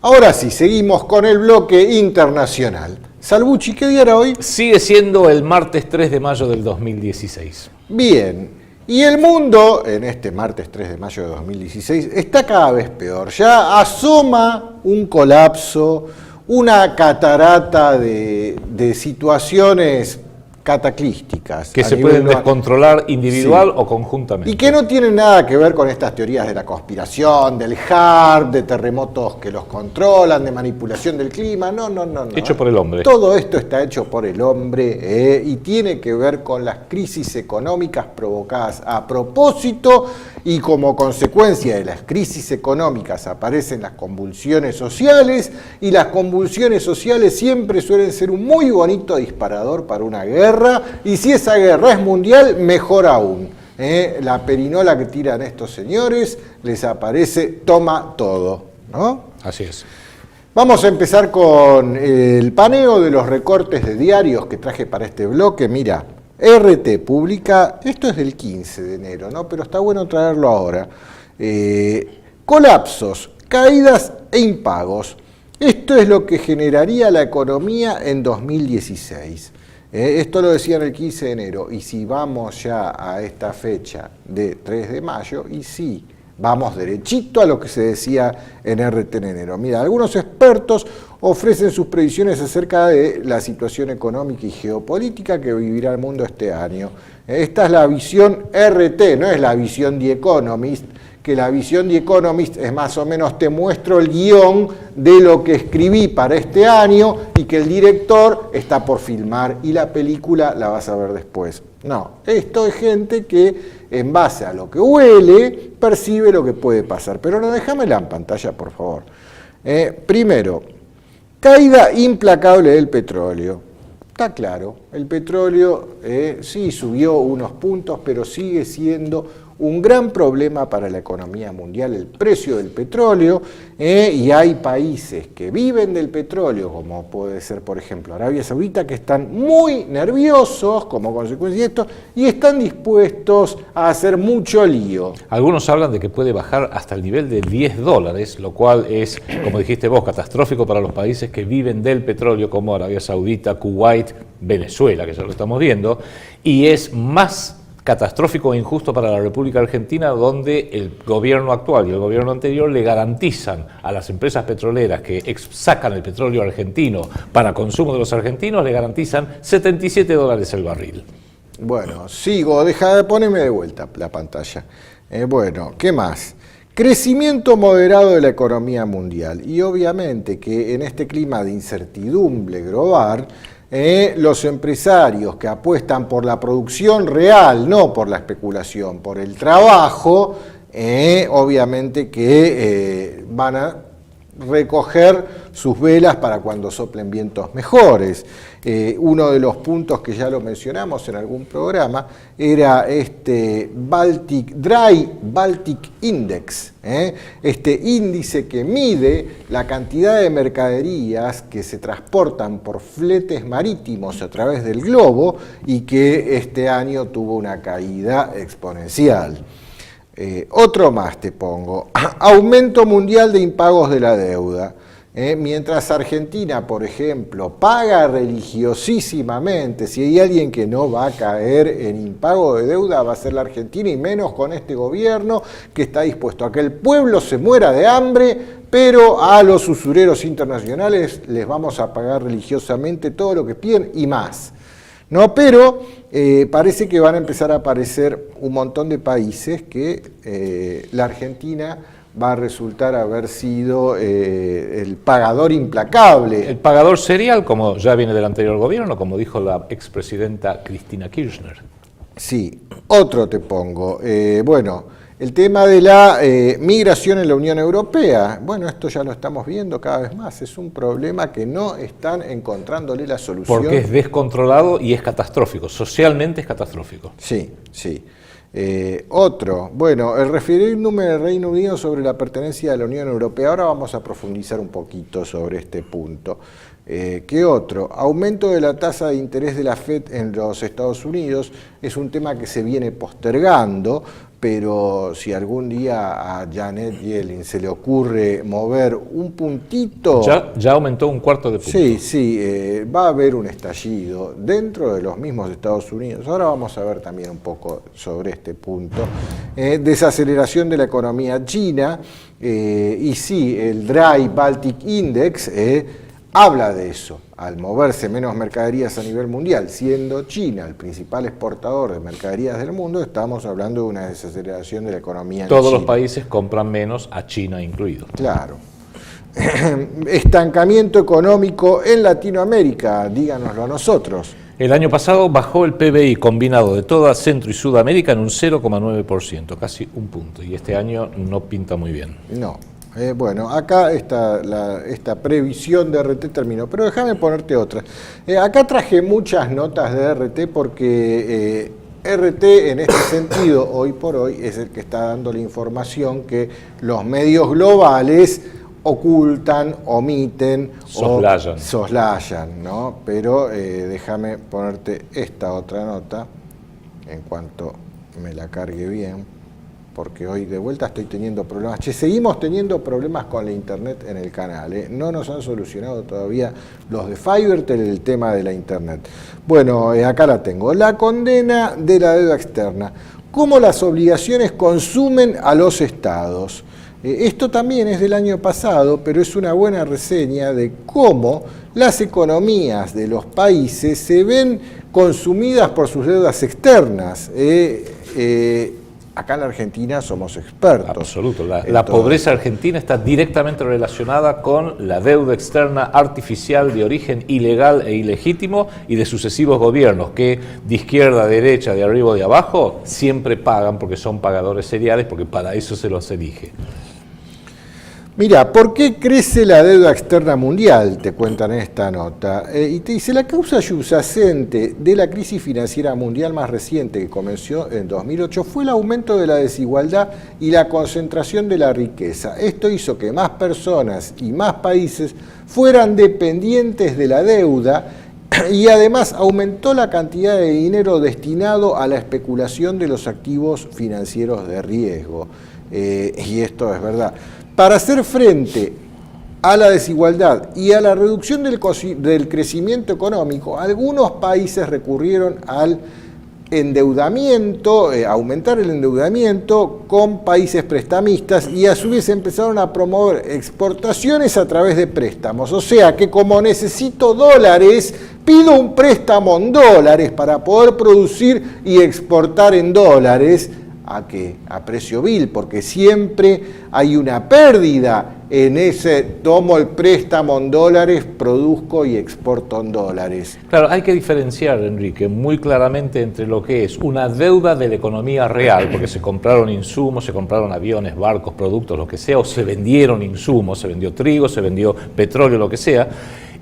Ahora sí, seguimos con el bloque internacional. Salvucci, ¿qué día era hoy? Sigue siendo el martes 3 de mayo del 2016. Bien, y el mundo, en este martes 3 de mayo de 2016, está cada vez peor. Ya asoma un colapso, una catarata de situaciones cataclísticas. Que se pueden descontrolar individual o conjuntamente. Y que no tienen nada que ver con estas teorías de la conspiración, del HAARP, de terremotos que los controlan, de manipulación del clima. No. Hecho por el hombre. Todo esto está hecho por el hombre y tiene que ver con las crisis económicas provocadas a propósito, y como consecuencia de las crisis económicas aparecen las convulsiones sociales, y las convulsiones sociales siempre suelen ser un muy bonito disparador para una guerra, y si esa guerra es mundial, mejor aún. La perinola que tiran estos señores les aparece toma todo, ¿no? Así es. Vamos a empezar con el paneo de los recortes de diarios que traje para este bloque. Mira, RT publica, esto es del 15 de enero, ¿no? Pero está bueno traerlo ahora. Colapsos, caídas e impagos. Esto es lo que generaría la economía en 2016. Esto lo decían el 15 de enero, y si vamos ya a esta fecha de 3 de mayo, y sí, vamos derechito a lo que se decía en RT en enero. Mira, algunos expertos ofrecen sus previsiones acerca de la situación económica y geopolítica que vivirá el mundo este año. Esta es la visión RT, no es la visión The Economist, que la visión The Economist es más o menos te muestro el guión de lo que escribí para este año y que el director está por filmar y la película la vas a ver después. No, esto es gente que en base a lo que huele percibe lo que puede pasar. Pero no, déjamela en pantalla, por favor. Primero, caída implacable del petróleo. Está claro, el petróleo sí subió unos puntos, pero sigue siendo un gran problema para la economía mundial el precio del petróleo, y hay países que viven del petróleo, como puede ser, por ejemplo, Arabia Saudita, que están muy nerviosos como consecuencia de esto y están dispuestos a hacer mucho lío. Algunos hablan de que puede bajar hasta el nivel de $10, lo cual es, como dijiste vos, catastrófico para los países que viven del petróleo, como Arabia Saudita, Kuwait, Venezuela, que ya lo estamos viendo, y es más catastrófico e injusto para la República Argentina, donde el gobierno actual y el gobierno anterior le garantizan a las empresas petroleras que sacan el petróleo argentino para consumo de los argentinos, le garantizan $77 el barril. Bueno, sigo, poneme de vuelta la pantalla. Bueno, ¿qué más? Crecimiento moderado de la economía mundial, y obviamente que en este clima de incertidumbre global, los empresarios que apuestan por la producción real, no por la especulación, por el trabajo, obviamente que van a recoger sus velas para cuando soplen vientos mejores. Uno de los puntos que ya lo mencionamos en algún programa era este Dry Baltic Index, este índice que mide la cantidad de mercaderías que se transportan por fletes marítimos a través del globo y que este año tuvo una caída exponencial. Otro más te pongo, aumento mundial de impagos de la deuda. Mientras Argentina, por ejemplo, paga religiosísimamente, si hay alguien que no va a caer en impago de deuda va a ser la Argentina, y menos con este gobierno que está dispuesto a que el pueblo se muera de hambre, pero a los usureros internacionales les vamos a pagar religiosamente todo lo que piden y más. No, pero parece que van a empezar a aparecer un montón de países que la Argentina va a resultar haber sido el pagador implacable. El pagador serial, como ya viene del anterior gobierno, como dijo la expresidenta Cristina Kirchner. Sí, otro te pongo. Bueno, el tema de la migración en la Unión Europea. Bueno, esto ya lo estamos viendo cada vez más. Es un problema que no están encontrándole la solución. Porque es descontrolado y es catastrófico. Socialmente es catastrófico. Sí, sí. Otro, bueno, el referéndum del Reino Unido sobre la pertenencia a la Unión Europea. Ahora vamos a profundizar un poquito sobre este punto. ¿Qué otro? Aumento de la tasa de interés de la FED en los Estados Unidos. Es un tema que se viene postergando pero si algún día a Janet Yellen se le ocurre mover un puntito... Ya aumentó un cuarto de punto. Sí, va a haber un estallido dentro de los mismos Estados Unidos. Ahora vamos a ver también un poco sobre este punto. Desaceleración de la economía china, y sí, el Dry Baltic Index habla de eso. Al moverse menos mercaderías a nivel mundial, siendo China el principal exportador de mercaderías del mundo, estamos hablando de una desaceleración de la economía en China. Todos los países compran menos, a China incluido. Claro. Estancamiento económico en Latinoamérica, díganoslo a nosotros. El año pasado bajó el PBI combinado de toda Centro y Sudamérica en un 0,9%, casi un punto, y este año no pinta muy bien. No. Bueno, acá esta previsión de RT terminó, pero déjame ponerte otra. Acá traje muchas notas de RT porque RT en este sentido, hoy por hoy, es el que está dando la información que los medios globales ocultan, omiten soslayan. o soslayan, ¿no? Pero déjame ponerte esta otra nota en cuanto me la cargue bien, porque hoy de vuelta estoy teniendo problemas. Seguimos teniendo problemas con la internet en el canal, no nos han solucionado todavía los de Fivertel el tema de la internet. Bueno, acá la tengo. La condena de la deuda externa. ¿Cómo las obligaciones consumen a los estados? Esto también es del año pasado, pero es una buena reseña de cómo las economías de los países se ven consumidas por sus deudas externas. Acá en la Argentina somos expertos. Absoluto. La pobreza argentina está directamente relacionada con la deuda externa artificial de origen ilegal e ilegítimo y de sucesivos gobiernos que de izquierda a derecha, de arriba o de abajo, siempre pagan porque son pagadores seriales, porque para eso se los elige. Mira, ¿por qué crece la deuda externa mundial? Te cuentan en esta nota. Y te dice, la causa subyacente de la crisis financiera mundial más reciente que comenzó en 2008 fue el aumento de la desigualdad y la concentración de la riqueza. Esto hizo que más personas y más países fueran dependientes de la deuda y además aumentó la cantidad de dinero destinado a la especulación de los activos financieros de riesgo. Y esto es verdad. Para hacer frente a la desigualdad y a la reducción del crecimiento económico, algunos países recurrieron al endeudamiento, aumentar el endeudamiento con países prestamistas y a su vez empezaron a promover exportaciones a través de préstamos. O sea que como necesito dólares, pido un préstamo en dólares para poder producir y exportar en dólares. ¿A qué? A precio vil, porque siempre hay una pérdida en ese tomo el préstamo en dólares, produzco y exporto en dólares. Claro, hay que diferenciar, Enrique, muy claramente entre lo que es una deuda de la economía real, porque se compraron insumos, se compraron aviones, barcos, productos, lo que sea, o se vendieron insumos, se vendió trigo, se vendió petróleo, lo que sea,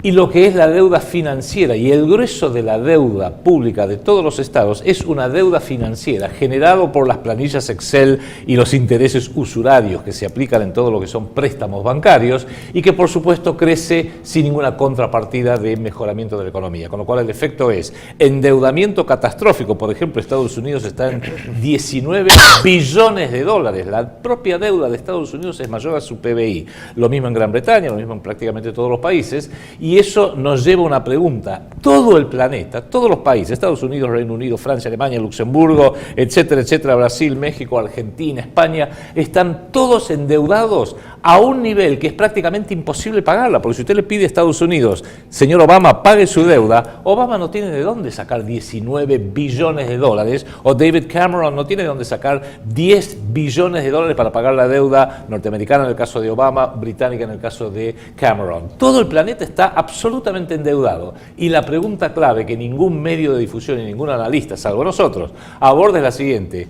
y lo que es la deuda financiera, y el grueso de la deuda pública de todos los estados es una deuda financiera generado por las planillas Excel y los intereses usurarios que se aplican en todo lo que son préstamos bancarios y que por supuesto crece sin ninguna contrapartida de mejoramiento de la economía, con lo cual el efecto es endeudamiento catastrófico. Por ejemplo, Estados Unidos está en 19 billones de dólares, la propia deuda de Estados Unidos es mayor a su PBI, lo mismo en Gran Bretaña, lo mismo en prácticamente todos los países. Y eso nos lleva a una pregunta. Todo el planeta, todos los países, Estados Unidos, Reino Unido, Francia, Alemania, Luxemburgo, etcétera, etcétera, Brasil, México, Argentina, España, están todos endeudados a un nivel que es prácticamente imposible pagarla, porque si usted le pide a Estados Unidos, señor Obama, pague su deuda, Obama no tiene de dónde sacar 19 billones de dólares, o David Cameron no tiene de dónde sacar 10 billones de dólares para pagar la deuda norteamericana en el caso de Obama, británica en el caso de Cameron. Todo el planeta está absolutamente endeudado. Y la pregunta clave que ningún medio de difusión y ningún analista, salvo nosotros, aborda es la siguiente.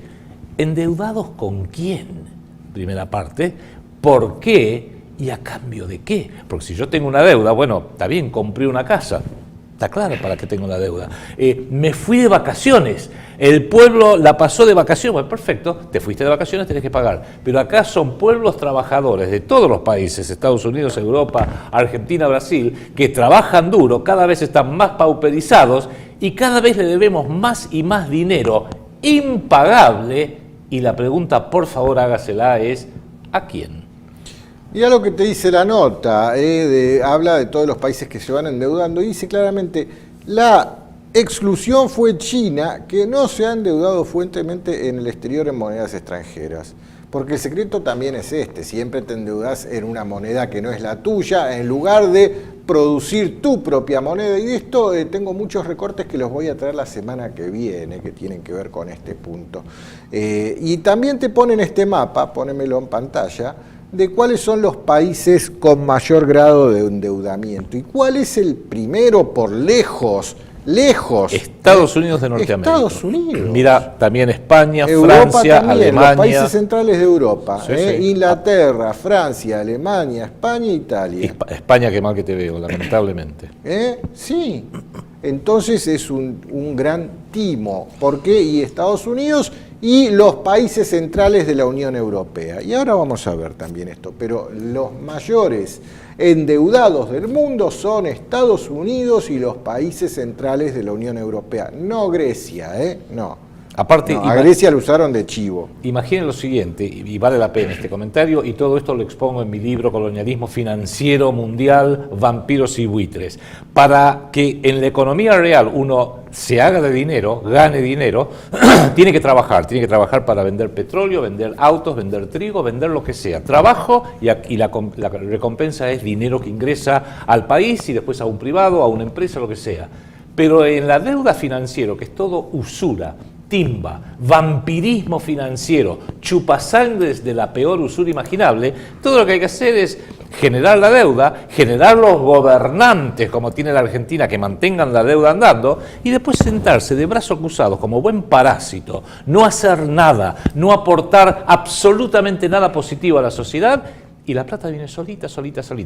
¿Endeudados con quién? Primera parte. ¿Por qué? ¿Y a cambio de qué? Porque si yo tengo una deuda, bueno, está bien, compré una casa. Está claro para qué tengo la deuda. Me fui de vacaciones, el pueblo la pasó de vacaciones, bueno, perfecto, te fuiste de vacaciones, tenés que pagar. Pero acá son pueblos trabajadores de todos los países, Estados Unidos, Europa, Argentina, Brasil, que trabajan duro, cada vez están más pauperizados y cada vez le debemos más y más dinero impagable Y la pregunta, por favor, hágasela, es ¿a quién? Mirá lo que te dice la nota, habla de todos los países que se van endeudando y dice claramente, la exclusión fue China, que no se ha endeudado fuertemente en el exterior en monedas extranjeras. Porque el secreto también es siempre te endeudas en una moneda que no es la tuya, en lugar de producir tu propia moneda. Y de esto tengo muchos recortes que los voy a traer la semana que viene, que tienen que ver con este punto. Y también te ponen este mapa, ponémelo en pantalla, de cuáles son los países con mayor grado de endeudamiento. ¿Y cuál es el primero por lejos? Estados Unidos de Norteamérica. Estados Unidos. Mira, también España, Europa Francia, también, Alemania. Los países centrales de Europa. Sí, sí. Inglaterra, Francia, Alemania, España e Italia. España, qué mal que te veo, lamentablemente. Sí. Entonces es un gran timo. ¿Por qué? Y Estados Unidos y los países centrales de la Unión Europea. Y ahora vamos a ver también esto. Pero los mayores endeudados del mundo son Estados Unidos y los países centrales de la Unión Europea. No Grecia, no. Aparte, a Grecia lo usaron de chivo. Imaginen lo siguiente, y vale la pena este comentario, y todo esto lo expongo en mi libro Colonialismo Financiero Mundial, Vampiros y Buitres. Para que en la economía real uno se haga de dinero, gane dinero, tiene que trabajar para vender petróleo, vender autos, vender trigo, vender lo que sea. Trabajo y la recompensa es dinero que ingresa al país y después a un privado, a una empresa, lo que sea. Pero en la deuda financiera, que es todo usura, timba, vampirismo financiero, chupasangres de la peor usura imaginable, todo lo que hay que hacer es generar la deuda, generar los gobernantes, como tiene la Argentina, que mantengan la deuda andando, y después sentarse de brazos cruzados como buen parásito, no hacer nada, no aportar absolutamente nada positivo a la sociedad, y la plata viene solita.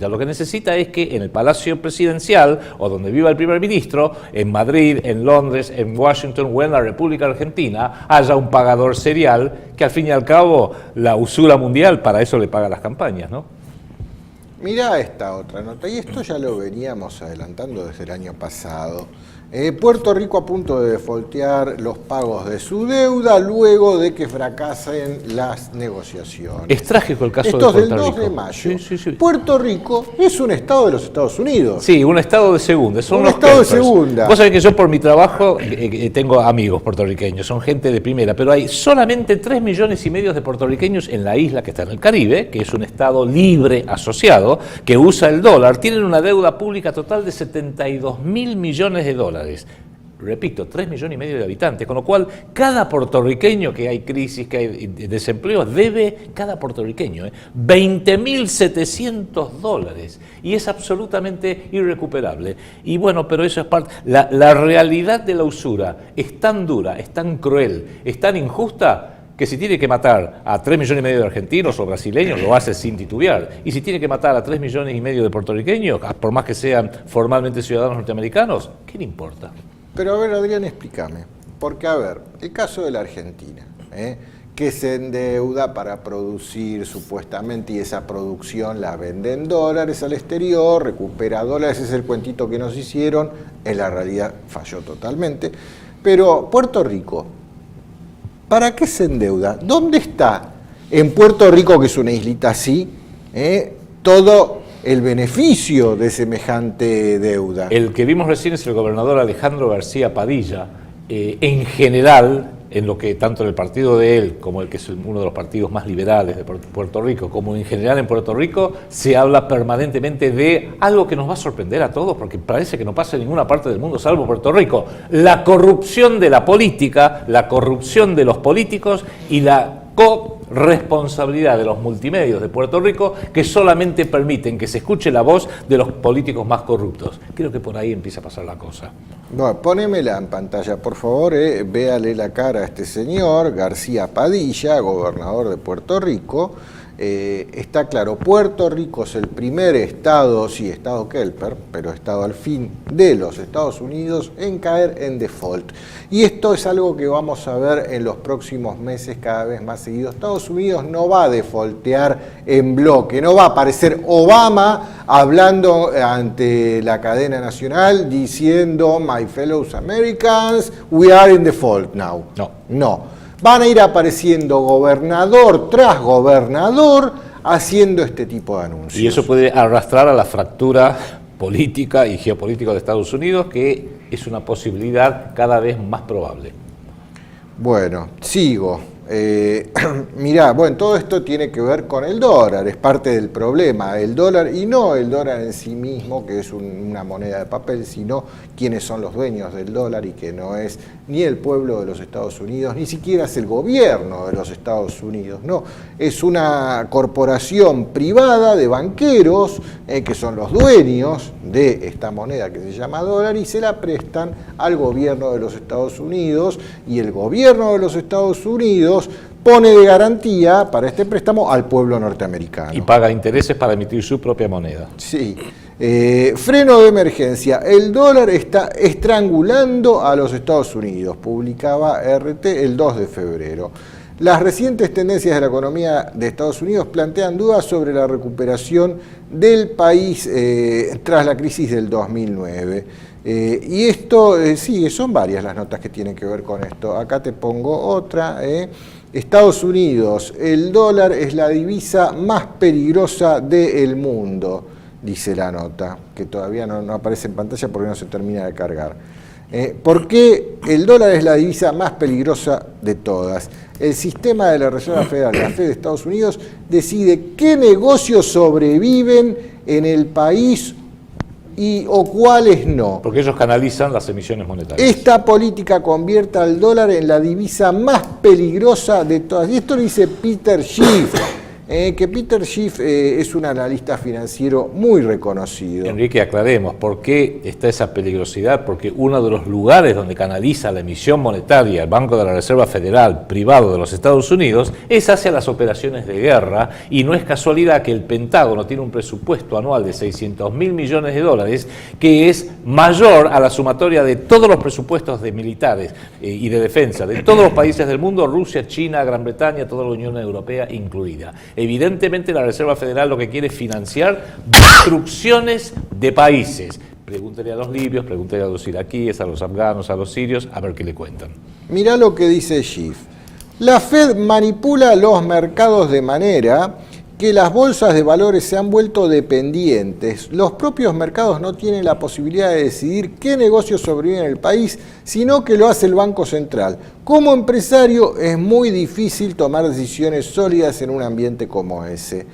Lo que necesita es que en el Palacio Presidencial, o donde viva el primer ministro, en Madrid, en Londres, en Washington o en la República Argentina, haya un pagador serial que al fin y al cabo la usura mundial para eso le paga las campañas, ¿no? Mirá esta otra nota, y esto ya lo veníamos adelantando desde el año pasado. Puerto Rico a punto de defaultear los pagos de su deuda luego de que fracasen las negociaciones. Es trágico el caso Esto de Puerto del 2 Rico. de mayo. Sí. Puerto Rico es un estado de los Estados Unidos. Sí, un estado de segunda. Son un los estado Kempers. de segunda. Vos sabés que yo por mi trabajo tengo amigos puertorriqueños, son gente de primera, pero hay solamente 3,5 millones de puertorriqueños en la isla que está en el Caribe, que es un estado libre asociado, que usa el dólar, tienen una deuda pública total de 72.000 millones de dólares. Repito, 3,5 millones de habitantes, con lo cual cada puertorriqueño, que hay crisis, que hay desempleo, debe, cada puertorriqueño, $20.700, y es absolutamente irrecuperable. Y bueno, pero eso es parte, la realidad de la usura es tan dura, es tan cruel, es tan injusta, que si tiene que matar a 3,5 millones de argentinos o brasileños, lo hace sin titubear. Y si tiene que matar a 3,5 millones de puertorriqueños, por más que sean formalmente ciudadanos norteamericanos, ¿qué le importa? Pero a ver, Adrián, explícame. Porque, a ver, el caso de la Argentina, que se endeuda para producir supuestamente, y esa producción la vende en dólares al exterior, recupera dólares, ese es el cuentito que nos hicieron, en la realidad falló totalmente. Pero Puerto Rico, ¿para qué se endeuda? ¿Dónde está en Puerto Rico, que es una islita así, todo el beneficio de semejante deuda? El que vimos recién es el gobernador Alejandro García Padilla. En general, en lo que tanto en el partido de él, como el que es uno de los partidos más liberales de Puerto Rico, como en general en Puerto Rico, se habla permanentemente de algo que nos va a sorprender a todos, porque parece que no pasa en ninguna parte del mundo salvo Puerto Rico: la corrupción de la política, la corrupción de los políticos y la corresponsabilidad de los multimedios de Puerto Rico, que solamente permiten que se escuche la voz de los políticos más corruptos. Creo que por ahí empieza a pasar la cosa. Bueno, ponémela en pantalla, por favor, véale la cara a este señor, García Padilla, gobernador de Puerto Rico. Está claro, Puerto Rico es el primer estado, sí, estado Kelper, pero estado al fin de los Estados Unidos en caer en default. Y esto es algo que vamos a ver en los próximos meses cada vez más seguido. Estados Unidos no va a defaultear en bloque, no va a aparecer Obama hablando ante la cadena nacional diciendo: "My fellow Americans, we are in default now". No. van a ir apareciendo gobernador tras gobernador haciendo este tipo de anuncios. Y eso puede arrastrar a la fractura política y geopolítica de Estados Unidos, que es una posibilidad cada vez más probable. Bueno, sigo. Mirá, bueno, todo esto tiene que ver con el dólar, es parte del problema, el dólar, y no el dólar en sí mismo, que es una moneda de papel, sino quiénes son los dueños del dólar, y que no es ni el pueblo de los Estados Unidos, ni siquiera es el gobierno de los Estados Unidos, no, es una corporación privada de banqueros, que son los dueños de esta moneda que se llama dólar, y se la prestan al gobierno de los Estados Unidos, y el gobierno de los Estados Unidos pone de garantía para este préstamo al pueblo norteamericano. Y paga intereses para emitir su propia moneda. Sí. Freno de emergencia. El dólar está estrangulando a los Estados Unidos, publicaba RT el 2 de febrero. Las recientes tendencias de la economía de Estados Unidos plantean dudas sobre la recuperación del país tras la crisis del 2009. Y esto, sí, son varias las notas que tienen que ver con esto. Acá te pongo otra. Estados Unidos, el dólar es la divisa más peligrosa del mundo, dice la nota, que todavía no aparece en pantalla porque no se termina de cargar. ¿Por qué el dólar es la divisa más peligrosa de todas? El sistema de la Reserva Federal, la Fed de Estados Unidos, decide qué negocios sobreviven en el país o cuáles no. Porque ellos canalizan las emisiones monetarias. Esta política convierte al dólar en la divisa más peligrosa de todas. Y esto lo dice Peter Schiff, que Peter Schiff es un analista financiero muy reconocido. Enrique, aclaremos, ¿por qué está esa peligrosidad? Porque uno de los lugares donde canaliza la emisión monetaria el Banco de la Reserva Federal privado de los Estados Unidos es hacia las operaciones de guerra, y no es casualidad que el Pentágono tiene un presupuesto anual de 600.000 millones de dólares, que es mayor a la sumatoria de todos los presupuestos de militares y de defensa de todos los países del mundo, Rusia, China, Gran Bretaña, toda la Unión Europea incluida. Evidentemente la Reserva Federal lo que quiere es financiar destrucciones de países. Pregúntele a los libios, pregúntele a los iraquíes, a los afganos, a los sirios, a ver qué le cuentan. Mirá lo que dice Schiff. La Fed manipula los mercados de manera que las bolsas de valores se han vuelto dependientes. Los propios mercados no tienen la posibilidad de decidir qué negocios sobreviven en el país, sino que lo hace el Banco Central. Como empresario es muy difícil tomar decisiones sólidas en un ambiente como ese.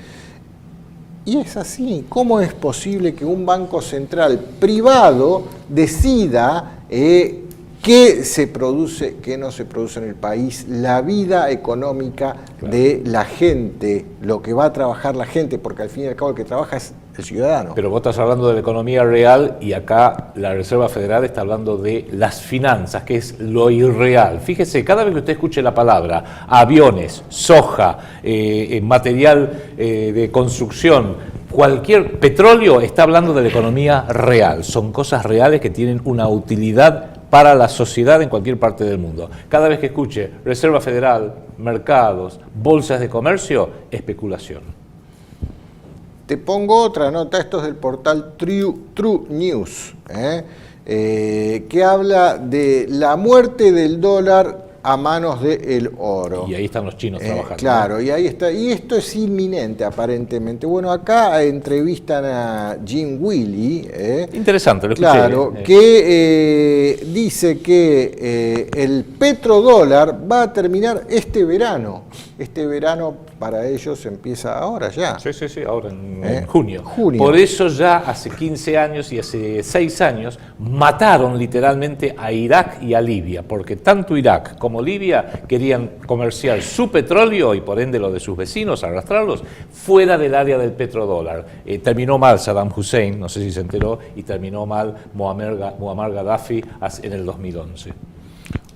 Y es así. ¿Cómo es posible que un banco central privado decida qué se produce, qué no se produce en el país, la vida económica de la gente, lo que va a trabajar la gente, porque al fin y al cabo el que trabaja es el ciudadano? Pero vos estás hablando de la economía real, y acá la Reserva Federal está hablando de las finanzas, que es lo irreal. Fíjese, cada vez que usted escuche la palabra aviones, soja, material de construcción, cualquier petróleo, está hablando de la economía real. Son cosas reales que tienen una utilidad para la sociedad en cualquier parte del mundo. Cada vez que escuche Reserva Federal, mercados, bolsas de comercio, especulación. Te pongo otra nota, esto es del portal True News, que habla de la muerte del dólar a manos del oro. Y ahí están los chinos trabajando. Claro, ¿no? y ahí está. Y esto es inminente, aparentemente. Bueno, acá entrevistan a Jim Willey. Interesante, lo escuché. Claro, que dice que el petrodólar va a terminar este verano. Este verano para ellos empieza ahora ya. Sí, ahora en junio. Junio. Por eso ya hace 15 años y hace 6 años mataron literalmente a Irak y a Libia, porque tanto Irak como Libia querían comerciar su petróleo y por ende lo de sus vecinos, arrastrarlos fuera del área del petrodólar. Terminó mal Saddam Hussein, no sé si se enteró, y terminó mal Muammar Gaddafi en el 2011.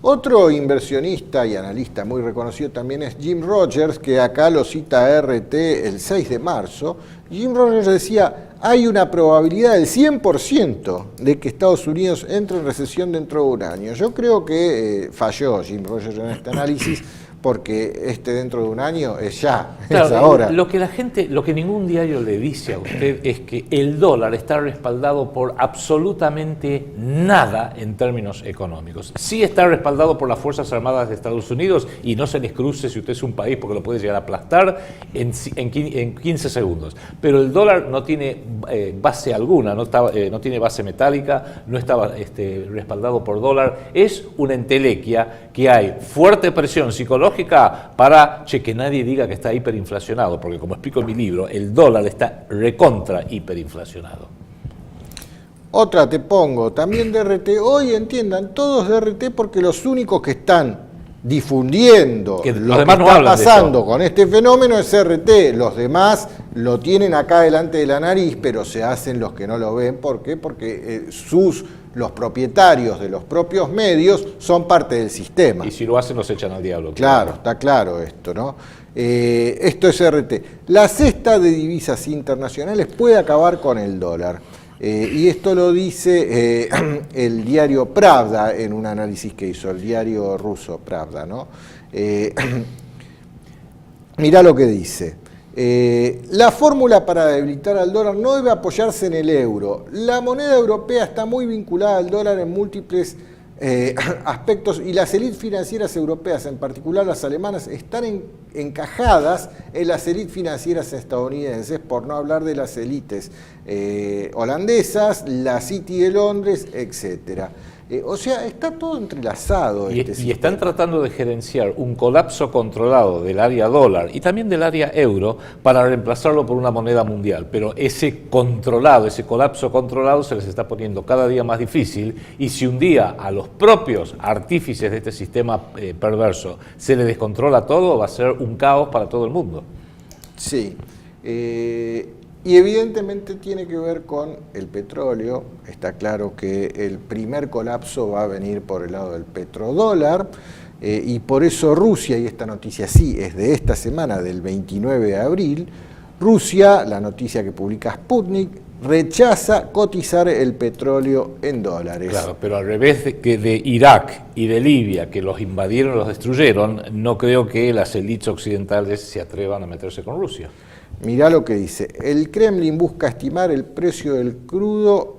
Otro inversionista y analista muy reconocido también es Jim Rogers, que acá lo cita RT el 6 de marzo. Jim Rogers decía, hay una probabilidad del 100% de que Estados Unidos entre en recesión dentro de un año. Yo creo que falló Jim Rogers en este análisis, porque dentro de un año es ya, claro, es ahora. Lo que ningún diario le dice a usted es que el dólar está respaldado por absolutamente nada en términos económicos. Sí está respaldado por las Fuerzas Armadas de Estados Unidos, y no se les cruce si usted es un país, porque lo puede llegar a aplastar en 15 segundos. Pero el dólar no tiene base alguna, no tiene base metálica, no está respaldado por dólar. Es una entelequia que hay fuerte presión psicológica para que nadie diga que está hiperinflacionado, porque como explico en mi libro, el dólar está recontra hiperinflacionado. Otra te pongo, también DRT. Hoy entiendan, todos DRT, porque los únicos que están difundiendo que lo que está pasando con este fenómeno es RT. Los demás lo tienen acá delante de la nariz, pero se hacen los que no lo ven. ¿Por qué? Porque los propietarios de los propios medios son parte del sistema. Y si lo hacen, los echan al diablo. Claro, está claro esto, ¿no? Esto es RT. La cesta de divisas internacionales puede acabar con el dólar. Y esto lo dice el diario Pravda en un análisis que hizo, el diario ruso Pravda, ¿no? Mirá lo que dice. La fórmula para debilitar al dólar no debe apoyarse en el euro. La moneda europea está muy vinculada al dólar en múltiples aspectos, y las élites financieras europeas, en particular las alemanas, están encajadas en las élites financieras estadounidenses, por no hablar de las élites holandesas, la City de Londres, etcétera. O sea, está todo entrelazado. Y están tratando de gerenciar un colapso controlado del área dólar y también del área euro para reemplazarlo por una moneda mundial. Pero ese colapso controlado se les está poniendo cada día más difícil, y si un día a los propios artífices de este sistema perverso se les descontrola todo, va a ser un caos para todo el mundo. Sí. Y evidentemente tiene que ver con el petróleo. Está claro que el primer colapso va a venir por el lado del petrodólar, y por eso Rusia, y esta noticia sí es de esta semana, del 29 de abril, Rusia, la noticia que publica Sputnik, rechaza cotizar el petróleo en dólares. Claro, pero al revés de Irak y de Libia, que los invadieron y los destruyeron, no creo que las élites occidentales se atrevan a meterse con Rusia. Mirá lo que dice. El Kremlin busca estimar el precio del crudo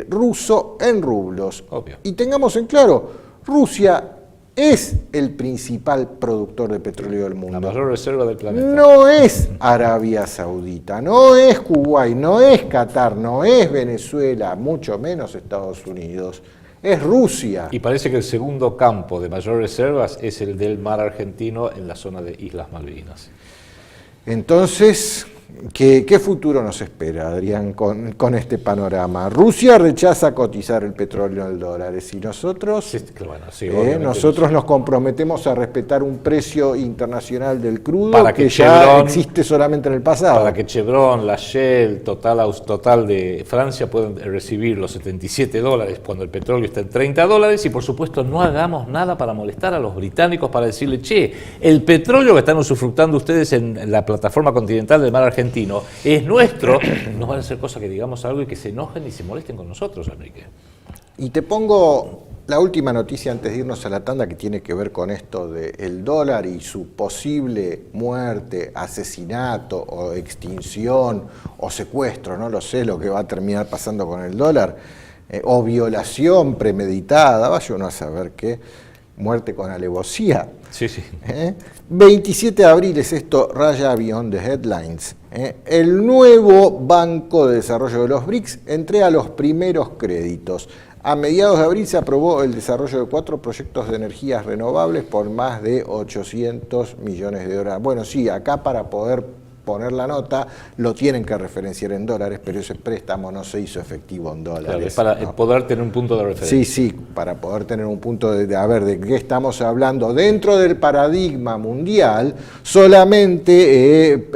ruso en rublos. Obvio. Y tengamos en claro, Rusia es el principal productor de petróleo del mundo. La mayor reserva del planeta. No es Arabia Saudita, no es Kuwait, no es Qatar, no es Venezuela, mucho menos Estados Unidos. Es Rusia. Y parece que el segundo campo de mayor reservas es el del mar argentino en la zona de Islas Malvinas. Entonces, ¿qué futuro nos espera, Adrián, con este panorama? Rusia rechaza cotizar el petróleo en dólares, y nosotros, nosotros nos comprometemos a respetar un precio internacional del crudo para que ya existe solamente en el pasado. Para que Chevron, la Shell, Total de Francia puedan recibir los $77 cuando el petróleo está en $30, y por supuesto no hagamos nada para molestar a los británicos, para decirle, el petróleo que están usufructando ustedes en la plataforma continental del mar argentino es nuestro. No van a ser cosas que digamos algo y que se enojen y se molesten con nosotros, Enrique. Y te pongo la última noticia antes de irnos a la tanda, que tiene que ver con esto del dólar y su posible muerte, asesinato o extinción o secuestro. No lo sé lo que va a terminar pasando con el dólar, o violación premeditada, vaya uno a saber qué, muerte con alevosía. Sí. 27 de abril es esto, raya Beyond the Headlines. El nuevo Banco de Desarrollo de los BRICS entrega los primeros créditos. A mediados de abril se aprobó el desarrollo de 4 proyectos de energías renovables por más de 800 millones de dólares. Bueno, sí, acá para poder poner la nota lo tienen que referenciar en dólares, pero ese préstamo no se hizo efectivo en dólares. Claro, es para poder tener un punto de referencia. Sí, para poder tener un punto de ver de qué estamos hablando. Dentro del paradigma mundial, solamente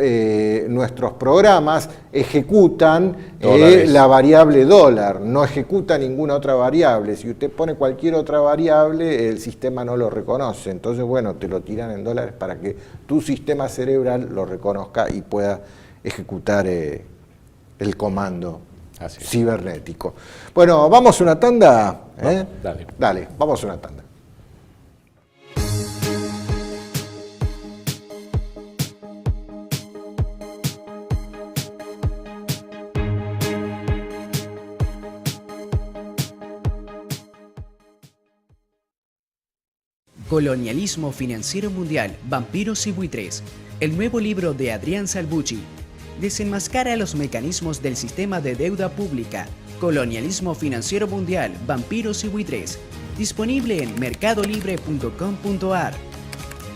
nuestros programas ejecutan la variable dólar, no ejecuta ninguna otra variable. Si usted pone cualquier otra variable, el sistema no lo reconoce. Entonces, bueno, te lo tiran en dólares para que tu sistema cerebral lo reconozca y pueda ejecutar el comando cibernético. Bueno, ¿vamos a una tanda? Dale, vamos a una tanda. Colonialismo Financiero Mundial, Vampiros y Buitres. El nuevo libro de Adrián Salvucci desenmascara los mecanismos del sistema de deuda pública. Colonialismo Financiero Mundial, Vampiros y Buitres. Disponible en mercadolibre.com.ar.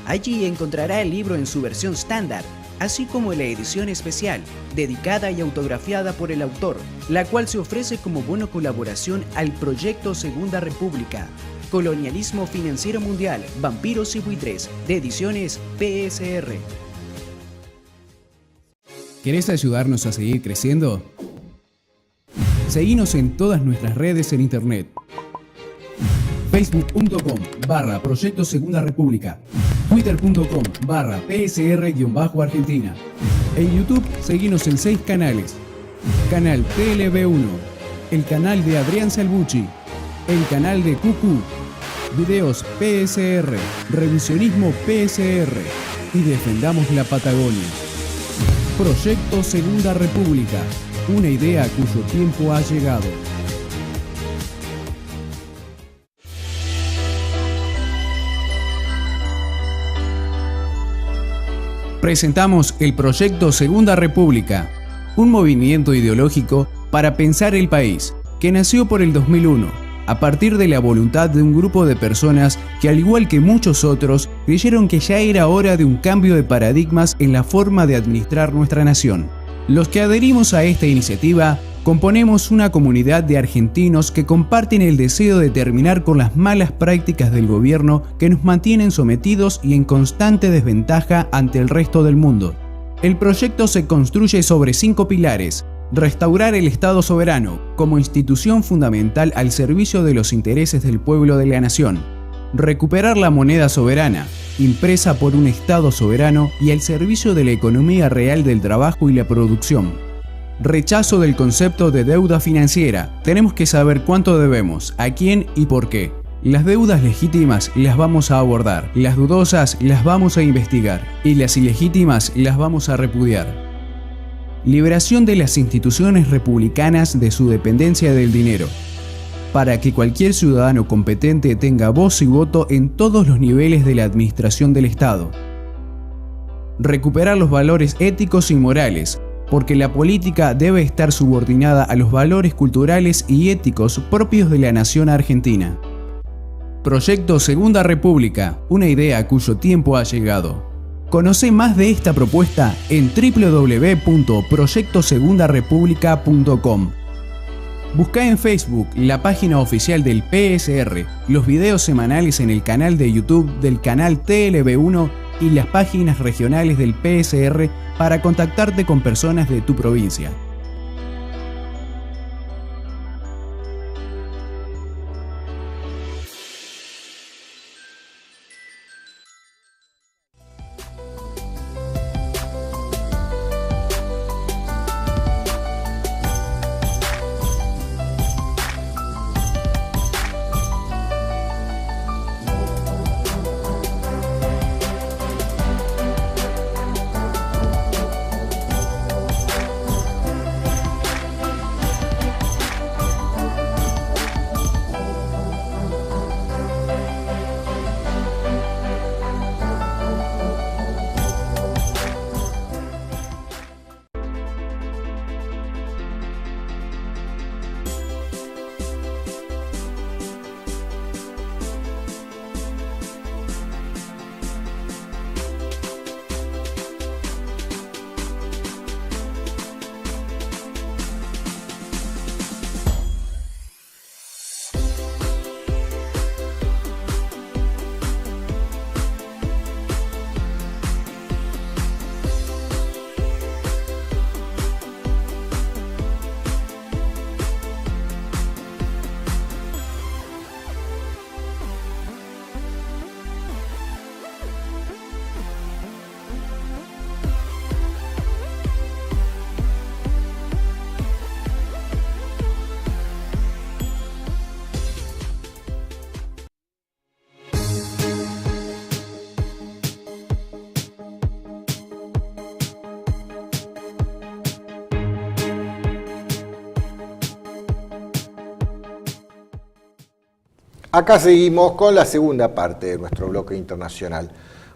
Allí encontrará el libro en su versión estándar, así como la edición especial, dedicada y autografiada por el autor, la cual se ofrece como bono colaboración al proyecto Segunda República. Colonialismo Financiero Mundial, Vampiros y Buitres, de Ediciones PSR. ¿Querés ayudarnos a seguir creciendo? Seguinos en todas nuestras redes en internet. Facebook.com/Proyecto Segunda República. Twitter.com/PSR-Argentina. En YouTube, seguinos en 6 canales. Canal TLB1, el canal de Adrián Salvucci, el canal de QQ, Videos PSR, Revisionismo PSR y Defendamos la Patagonia. Proyecto Segunda República, una idea cuyo tiempo ha llegado. Presentamos el Proyecto Segunda República, un movimiento ideológico para pensar el país, que nació por el 2001, a partir de la voluntad de un grupo de personas que, al igual que muchos otros, creyeron que ya era hora de un cambio de paradigmas en la forma de administrar nuestra nación. Los que adherimos a esta iniciativa componemos una comunidad de argentinos que comparten el deseo de terminar con las malas prácticas del gobierno que nos mantienen sometidos y en constante desventaja ante el resto del mundo. El proyecto se construye sobre 5 pilares: restaurar el Estado soberano como institución fundamental al servicio de los intereses del pueblo de la nación, recuperar la moneda soberana, impresa por un Estado soberano y al servicio de la economía real del trabajo y la producción. Rechazo del concepto de deuda financiera. Tenemos que saber cuánto debemos, a quién y por qué. Las deudas legítimas las vamos a abordar, las dudosas las vamos a investigar y las ilegítimas las vamos a repudiar. Liberación de las instituciones republicanas de su dependencia del dinero, para que cualquier ciudadano competente tenga voz y voto en todos los niveles de la administración del Estado. Recuperar los valores éticos y morales, porque la política debe estar subordinada a los valores culturales y éticos propios de la nación argentina. Proyecto Segunda República, una idea cuyo tiempo ha llegado. Conoce más de esta propuesta en www.proyectosegundarepublica.com. Busca en Facebook la página oficial del PSR, los videos semanales en el canal de YouTube del canal TLB1 y las páginas regionales del PSR para contactarte con personas de tu provincia. Acá seguimos con la segunda parte de nuestro bloque internacional.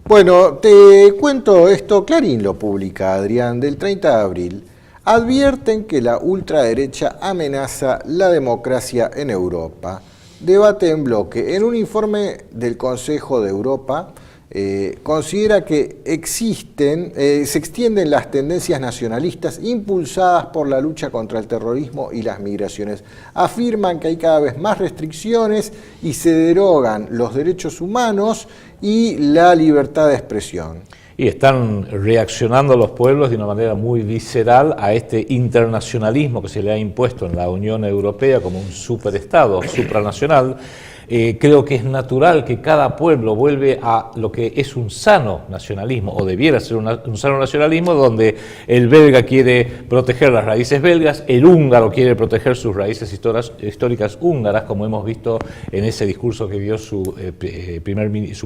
Bueno, te cuento esto, Clarín lo publica, Adrián, del 30 de abril. Advierten que la ultraderecha amenaza la democracia en Europa. Debate en bloque. En un informe del Consejo de Europa, considera que se extienden las tendencias nacionalistas impulsadas por la lucha contra el terrorismo y las migraciones. Afirman que hay cada vez más restricciones y se derogan los derechos humanos y la libertad de expresión. Y están reaccionando los pueblos de una manera muy visceral a este internacionalismo que se le ha impuesto en la Unión Europea como un superestado supranacional. Creo que es natural que cada pueblo vuelve a lo que es un sano nacionalismo, o debiera ser un sano nacionalismo, donde el belga quiere proteger las raíces belgas, el húngaro quiere proteger sus raíces históricas húngaras, como hemos visto en ese discurso que dio su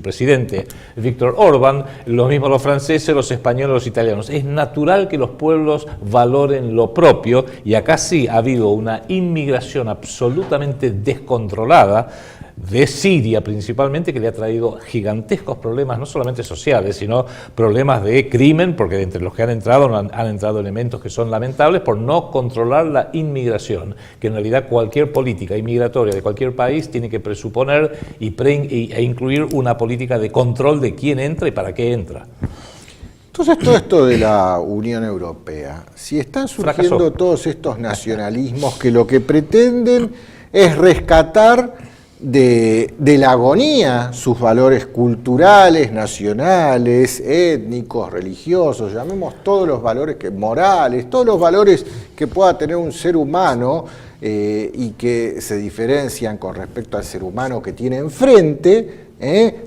presidente, Víctor Orbán, lo mismo los franceses, los españoles, los italianos. Es natural que los pueblos valoren lo propio, y acá sí ha habido una inmigración absolutamente descontrolada, de Siria principalmente, que le ha traído gigantescos problemas, no solamente sociales, sino problemas de crimen, porque entre los que han entrado elementos que son lamentables por no controlar la inmigración, que en realidad cualquier política inmigratoria de cualquier país tiene que presuponer e incluir una política de control de quién entra y para qué entra. Entonces, todo esto de la Unión Europea, si están surgiendo todos estos nacionalismos que lo que pretenden es rescatar de la agonía sus valores culturales, nacionales, étnicos, religiosos, llamemos todos los valores morales, todos los valores que pueda tener un ser humano y que se diferencian con respecto al ser humano que tiene enfrente,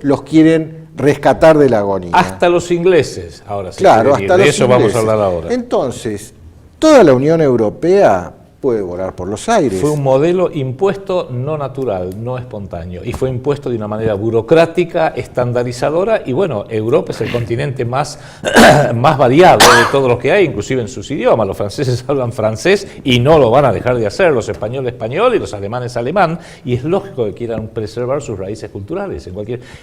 los quieren rescatar de la agonía. Hasta los ingleses, ahora sí. Claro, hasta los ingleses. Vamos a hablar ahora. Entonces, toda la Unión Europea puede volar por los aires. Fue un modelo impuesto no natural, no espontáneo, y fue impuesto de una manera burocrática, estandarizadora, y bueno, Europa es el continente más variable de todos los que hay, inclusive en sus idiomas. Los franceses hablan francés y no lo van a dejar de hacer, los españoles español y los alemanes alemán, y es lógico que quieran preservar sus raíces culturales.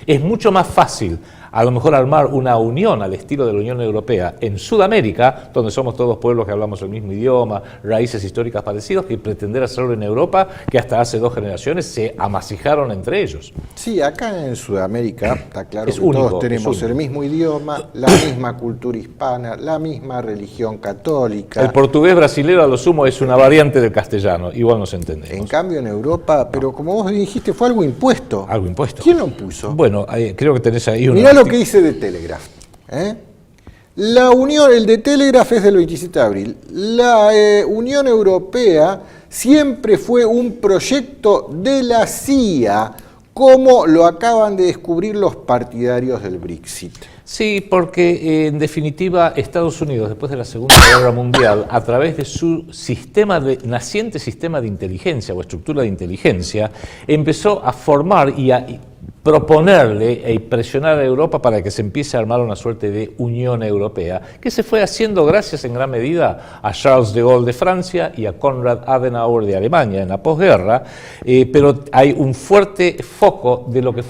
Es mucho más fácil, a lo mejor, armar una unión al estilo de la Unión Europea en Sudamérica, donde somos todos pueblos que hablamos el mismo idioma, raíces históricas parecidos, que pretender hacerlo en Europa, que hasta hace 2 generaciones se amasijaron entre ellos. Sí, acá en Sudamérica está claro es que único, todos tenemos el mismo idioma, la misma cultura hispana, la misma religión católica. El portugués brasilero a lo sumo es una variante del castellano, igual nos entendemos. En cambio en Europa, pero como vos dijiste, fue algo impuesto. Algo impuesto. ¿Quién lo impuso? Bueno, creo que tenés ahí una... Mirá lo que dice de Telegraph. El de Telegraph es del 27 de abril. La Unión Europea siempre fue un proyecto de la CIA, como lo acaban de descubrir los partidarios del Brexit. Sí, porque en definitiva Estados Unidos, después de la Segunda Guerra Mundial, a través de su naciente sistema de inteligencia o estructura de inteligencia, empezó a formar y a proponerle y presionar a Europa para que se empiece a armar una suerte de Unión Europea, que se fue haciendo gracias en gran medida a Charles de Gaulle de Francia y a Konrad Adenauer de Alemania en la posguerra, pero hay un fuerte foco de lo que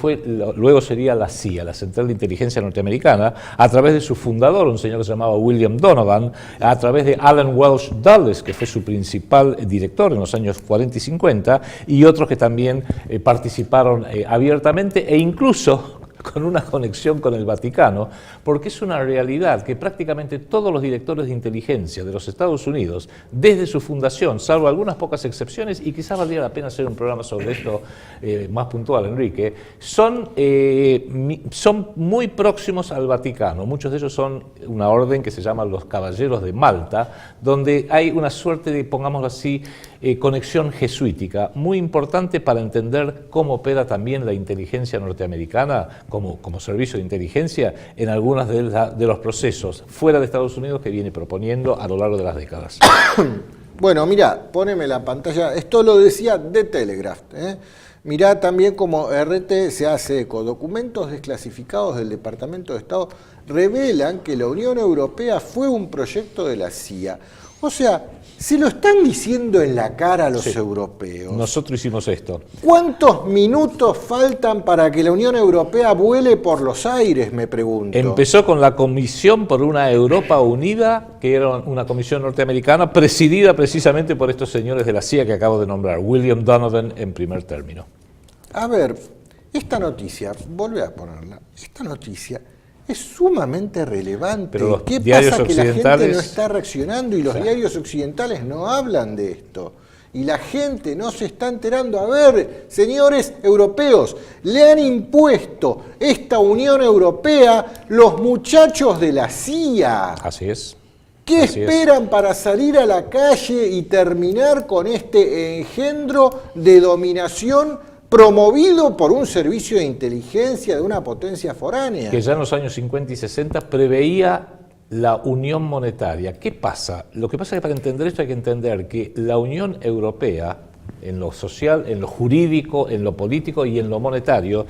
luego sería la CIA, la Central de Inteligencia Norteamericana, a través de su fundador, un señor que se llamaba William Donovan, a través de Alan Welsh Dulles, que fue su principal director en los años 40 y 50, y otros que también participaron abiertamente, e incluso con una conexión con el Vaticano, porque es una realidad que prácticamente todos los directores de inteligencia de los Estados Unidos, desde su fundación, salvo algunas pocas excepciones, y quizás valdría la pena hacer un programa sobre esto más puntual, Enrique, son muy próximos al Vaticano. Muchos de ellos son una orden que se llama los Caballeros de Malta, donde hay una suerte de, pongámoslo así, conexión jesuítica, muy importante para entender cómo opera también la inteligencia norteamericana como servicio de inteligencia en algunos de los procesos fuera de Estados Unidos que viene proponiendo a lo largo de las décadas. Bueno, mirá, poneme la pantalla, esto lo decía de Telegraph, Mirá también cómo RT se hace eco. Documentos desclasificados del Departamento de Estado revelan que la Unión Europea fue un proyecto de la CIA. O sea, se lo están diciendo en la cara a los europeos. Nosotros hicimos esto. ¿Cuántos minutos faltan para que la Unión Europea vuele por los aires, me pregunto? Empezó con la Comisión por una Europa Unida, que era una comisión norteamericana, presidida precisamente por estos señores de la CIA que acabo de nombrar, William Donovan en primer término. A ver, esta noticia, volvé a ponerla, esta noticia es sumamente relevante. Pero los ¿Qué diarios pasa que la gente occidentales no está reaccionando y los Claro. diarios occidentales no hablan de esto? Y la gente no se está enterando. A ver, señores europeos, le han impuesto esta Unión Europea los muchachos de la CIA. Así es. ¿Qué Así es. esperan para salir a la calle y terminar con este engendro de dominación promovido por un servicio de inteligencia de una potencia foránea? Que ya en los años 50 y 60 preveía la unión monetaria. ¿Qué pasa? Lo que pasa es que para entender esto hay que entender que la Unión Europea, en lo social, en lo jurídico, en lo político y en lo monetario,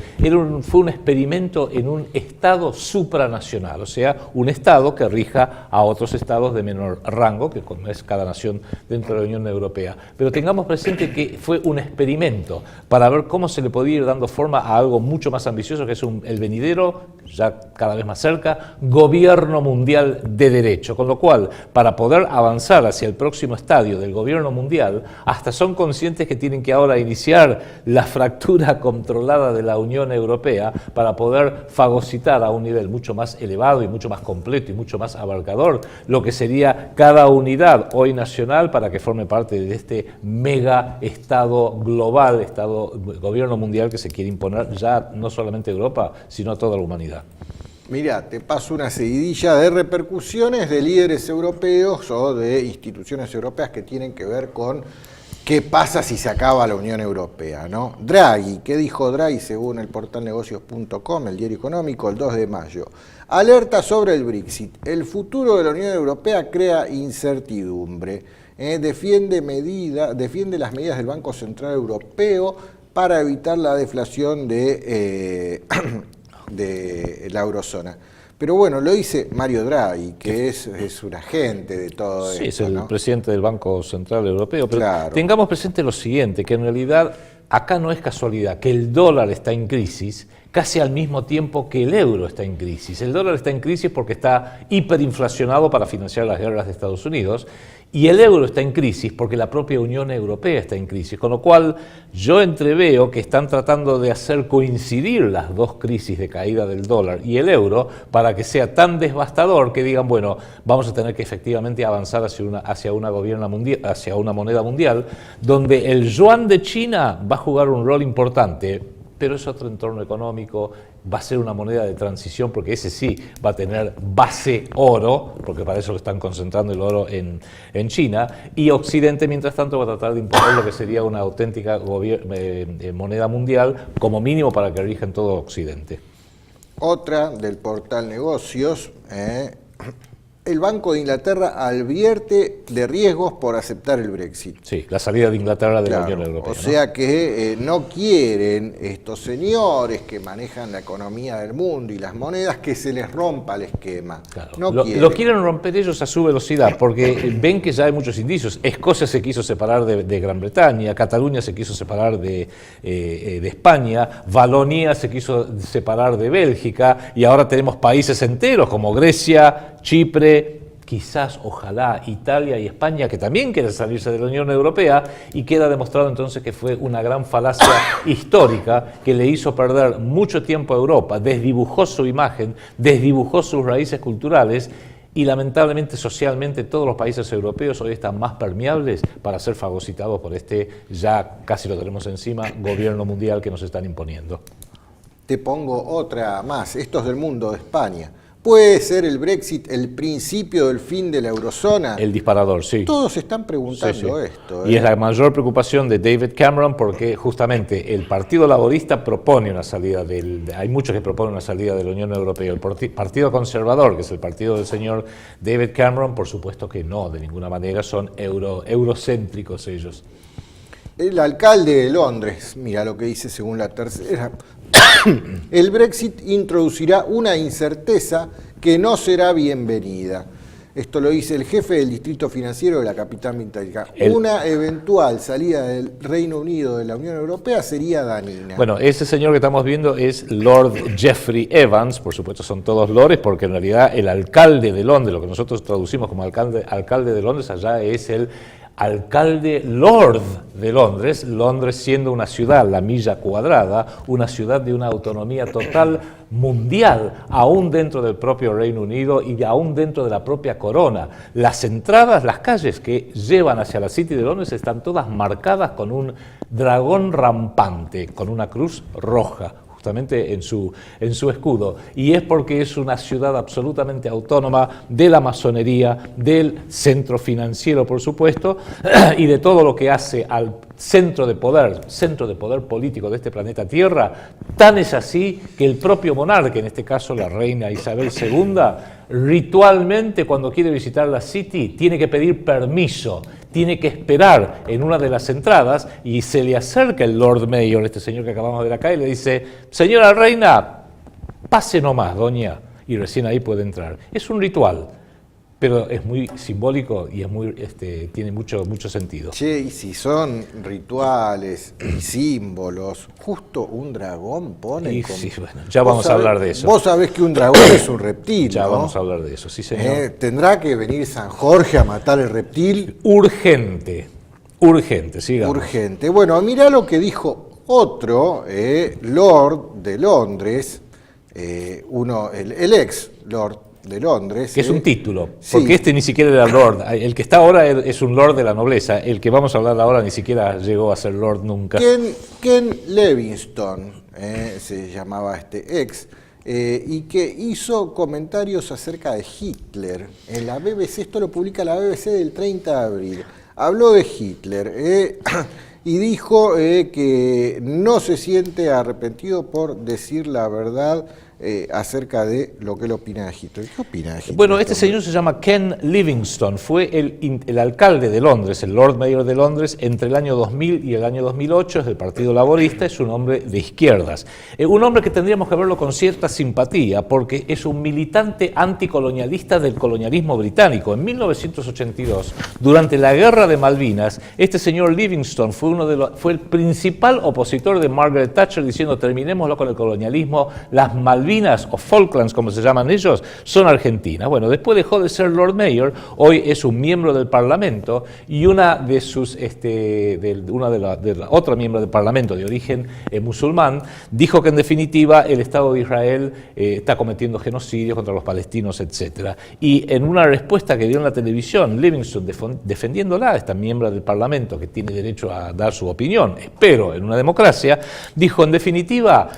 fue un experimento en un Estado supranacional, o sea, un Estado que rija a otros Estados de menor rango, que es cada nación dentro de la Unión Europea. Pero tengamos presente que fue un experimento para ver cómo se le podía ir dando forma a algo mucho más ambicioso, que es el venidero, ya cada vez más cerca, gobierno mundial de derecho. Con lo cual, para poder avanzar hacia el próximo estadio del gobierno mundial, hasta son conscientes que tienen que ahora iniciar la fractura controlada de la Unión Europea para poder fagocitar a un nivel mucho más elevado y mucho más completo y mucho más abarcador lo que sería cada unidad hoy nacional para que forme parte de este mega Estado global, gobierno mundial que se quiere imponer ya no solamente a Europa, sino a toda la humanidad. Mira, te paso una seguidilla de repercusiones de líderes europeos o de instituciones europeas que tienen que ver con qué pasa si se acaba la Unión Europea, ¿no? Draghi, ¿qué dijo Draghi según el portal negocios.com, el diario económico, el 2 de mayo? Alerta sobre el Brexit. El futuro de la Unión Europea crea incertidumbre. Defiende las medidas del Banco Central Europeo para evitar la deflación de la eurozona. Pero bueno, lo dice Mario Draghi, que es un agente de todo esto. Sí, es el ¿no? presidente del Banco Central Europeo, pero Claro. tengamos presente lo siguiente, que en realidad acá no es casualidad que el dólar está en crisis casi al mismo tiempo que el euro está en crisis. El dólar está en crisis porque está hiperinflacionado para financiar las guerras de Estados Unidos y el euro está en crisis porque la propia Unión Europea está en crisis, con lo cual yo entreveo que están tratando de hacer coincidir las dos crisis de caída del dólar y el euro para que sea tan devastador que digan, bueno, vamos a tener que efectivamente avanzar hacia una moneda mundial donde el yuan de China va a jugar un rol importante, pero es otro entorno económico, va a ser una moneda de transición porque ese sí va a tener base oro, porque para eso lo están concentrando el oro en China, y Occidente mientras tanto va a tratar de imponer lo que sería una auténtica moneda mundial, como mínimo para que rija en todo Occidente. Otra del portal Negocios, el Banco de Inglaterra advierte de riesgos por aceptar el Brexit. Sí, la salida de Inglaterra de Claro, la Unión Europea. o sea que no quieren estos señores que manejan la economía del mundo y las monedas que se les rompa el esquema. Claro. No Lo quieren romper ellos a su velocidad porque ven que ya hay muchos indicios. Escocia se quiso separar de Gran Bretaña, Cataluña se quiso separar de España, Valonia se quiso separar de Bélgica y ahora tenemos países enteros como Grecia, Chipre, quizás, ojalá, Italia y España, que también quieren salirse de la Unión Europea, y queda demostrado entonces que fue una gran falacia histórica que le hizo perder mucho tiempo a Europa, desdibujó su imagen, desdibujó sus raíces culturales, y lamentablemente socialmente todos los países europeos hoy están más permeables para ser fagocitados por ya casi lo tenemos encima, gobierno mundial que nos están imponiendo. Te pongo otra más, estos del mundo de España. ¿Puede ser el Brexit el principio del fin de la eurozona? El disparador, sí. Todos están preguntando Sí. esto. Y es la mayor preocupación de David Cameron porque justamente el Partido Laborista propone una salida hay muchos que proponen una salida de la Unión Europea. El Partido Conservador, que es el partido del señor David Cameron, por supuesto que no, de ninguna manera, son eurocéntricos ellos. El alcalde de Londres, mira lo que dice según La Tercera, el Brexit introducirá una incerteza que no será bienvenida. Esto lo dice el jefe del distrito financiero de la capital británica. Una eventual salida del Reino Unido de la Unión Europea sería dañina. Bueno, ese señor que estamos viendo es Lord Jeffrey Evans, por supuesto son todos lores, porque en realidad el alcalde de Londres, lo que nosotros traducimos como alcalde de Londres, allá es el alcalde Lord de Londres, Londres siendo una ciudad, la milla cuadrada, una ciudad de una autonomía total mundial, aún dentro del propio Reino Unido y aún dentro de la propia corona. Las entradas, las calles que llevan hacia la City de Londres están todas marcadas con un dragón rampante, con una cruz roja, justamente en su escudo, y es porque es una ciudad absolutamente autónoma de la masonería, del centro financiero, por supuesto, y de todo lo que hace al centro de poder político de este planeta Tierra. Tan es así que el propio monarca, en este caso la reina Isabel II, ritualmente cuando quiere visitar la City tiene que pedir permiso, tiene que esperar en una de las entradas y se le acerca el Lord Mayor, este señor que acabamos de ver acá, y le dice: señora reina, pase nomás, doña, y recién ahí puede entrar. Es un ritual, pero es muy simbólico y es muy, tiene mucho sentido. Che, y si son rituales y símbolos, justo un dragón ponen. Y sí, bueno, ya vamos a hablar de eso. Vos sabés que un dragón es un reptil, ya ¿no? vamos a hablar de eso, sí señor. ¿Tendrá que venir San Jorge a matar el reptil? Urgente, sigamos. Urgente. Bueno, mirá lo que dijo otro Lord de Londres, el ex Lord de Londres. Que es un título, Sí. porque este ni siquiera era Lord. El que está ahora es un Lord de la nobleza. El que vamos a hablar ahora ni siquiera llegó a ser Lord nunca. Ken Livingstone, se llamaba este ex, y que hizo comentarios acerca de Hitler en la BBC. Esto lo publica la BBC del 30 de abril. Habló de Hitler y dijo que no se siente arrepentido por decir la verdad acerca de lo que él opina de Hitler. ¿Qué opina de Hitler? Bueno, este señor se llama Ken Livingstone, fue el alcalde de Londres, el Lord Mayor de Londres, entre el año 2000 y el año 2008, es del Partido Laborista, es un hombre de izquierdas. Un hombre que tendríamos que verlo con cierta simpatía, porque es un militante anticolonialista del colonialismo británico. En 1982, durante la Guerra de Malvinas, este señor Livingstone fue el principal opositor de Margaret Thatcher, diciendo: terminémoslo con el colonialismo, las Malvinas o Falklands, como se llaman ellos, son argentinas. Bueno, después dejó de ser Lord Mayor, hoy es un miembro del Parlamento, y una de la otra miembro del Parlamento de origen musulmán dijo que en definitiva el Estado de Israel está cometiendo genocidio contra los palestinos, etc. Y en una respuesta que dio en la televisión, Livingstone, defendiéndola, esta miembro del Parlamento que tiene derecho a dar su opinión, espero, en una democracia, dijo: en definitiva,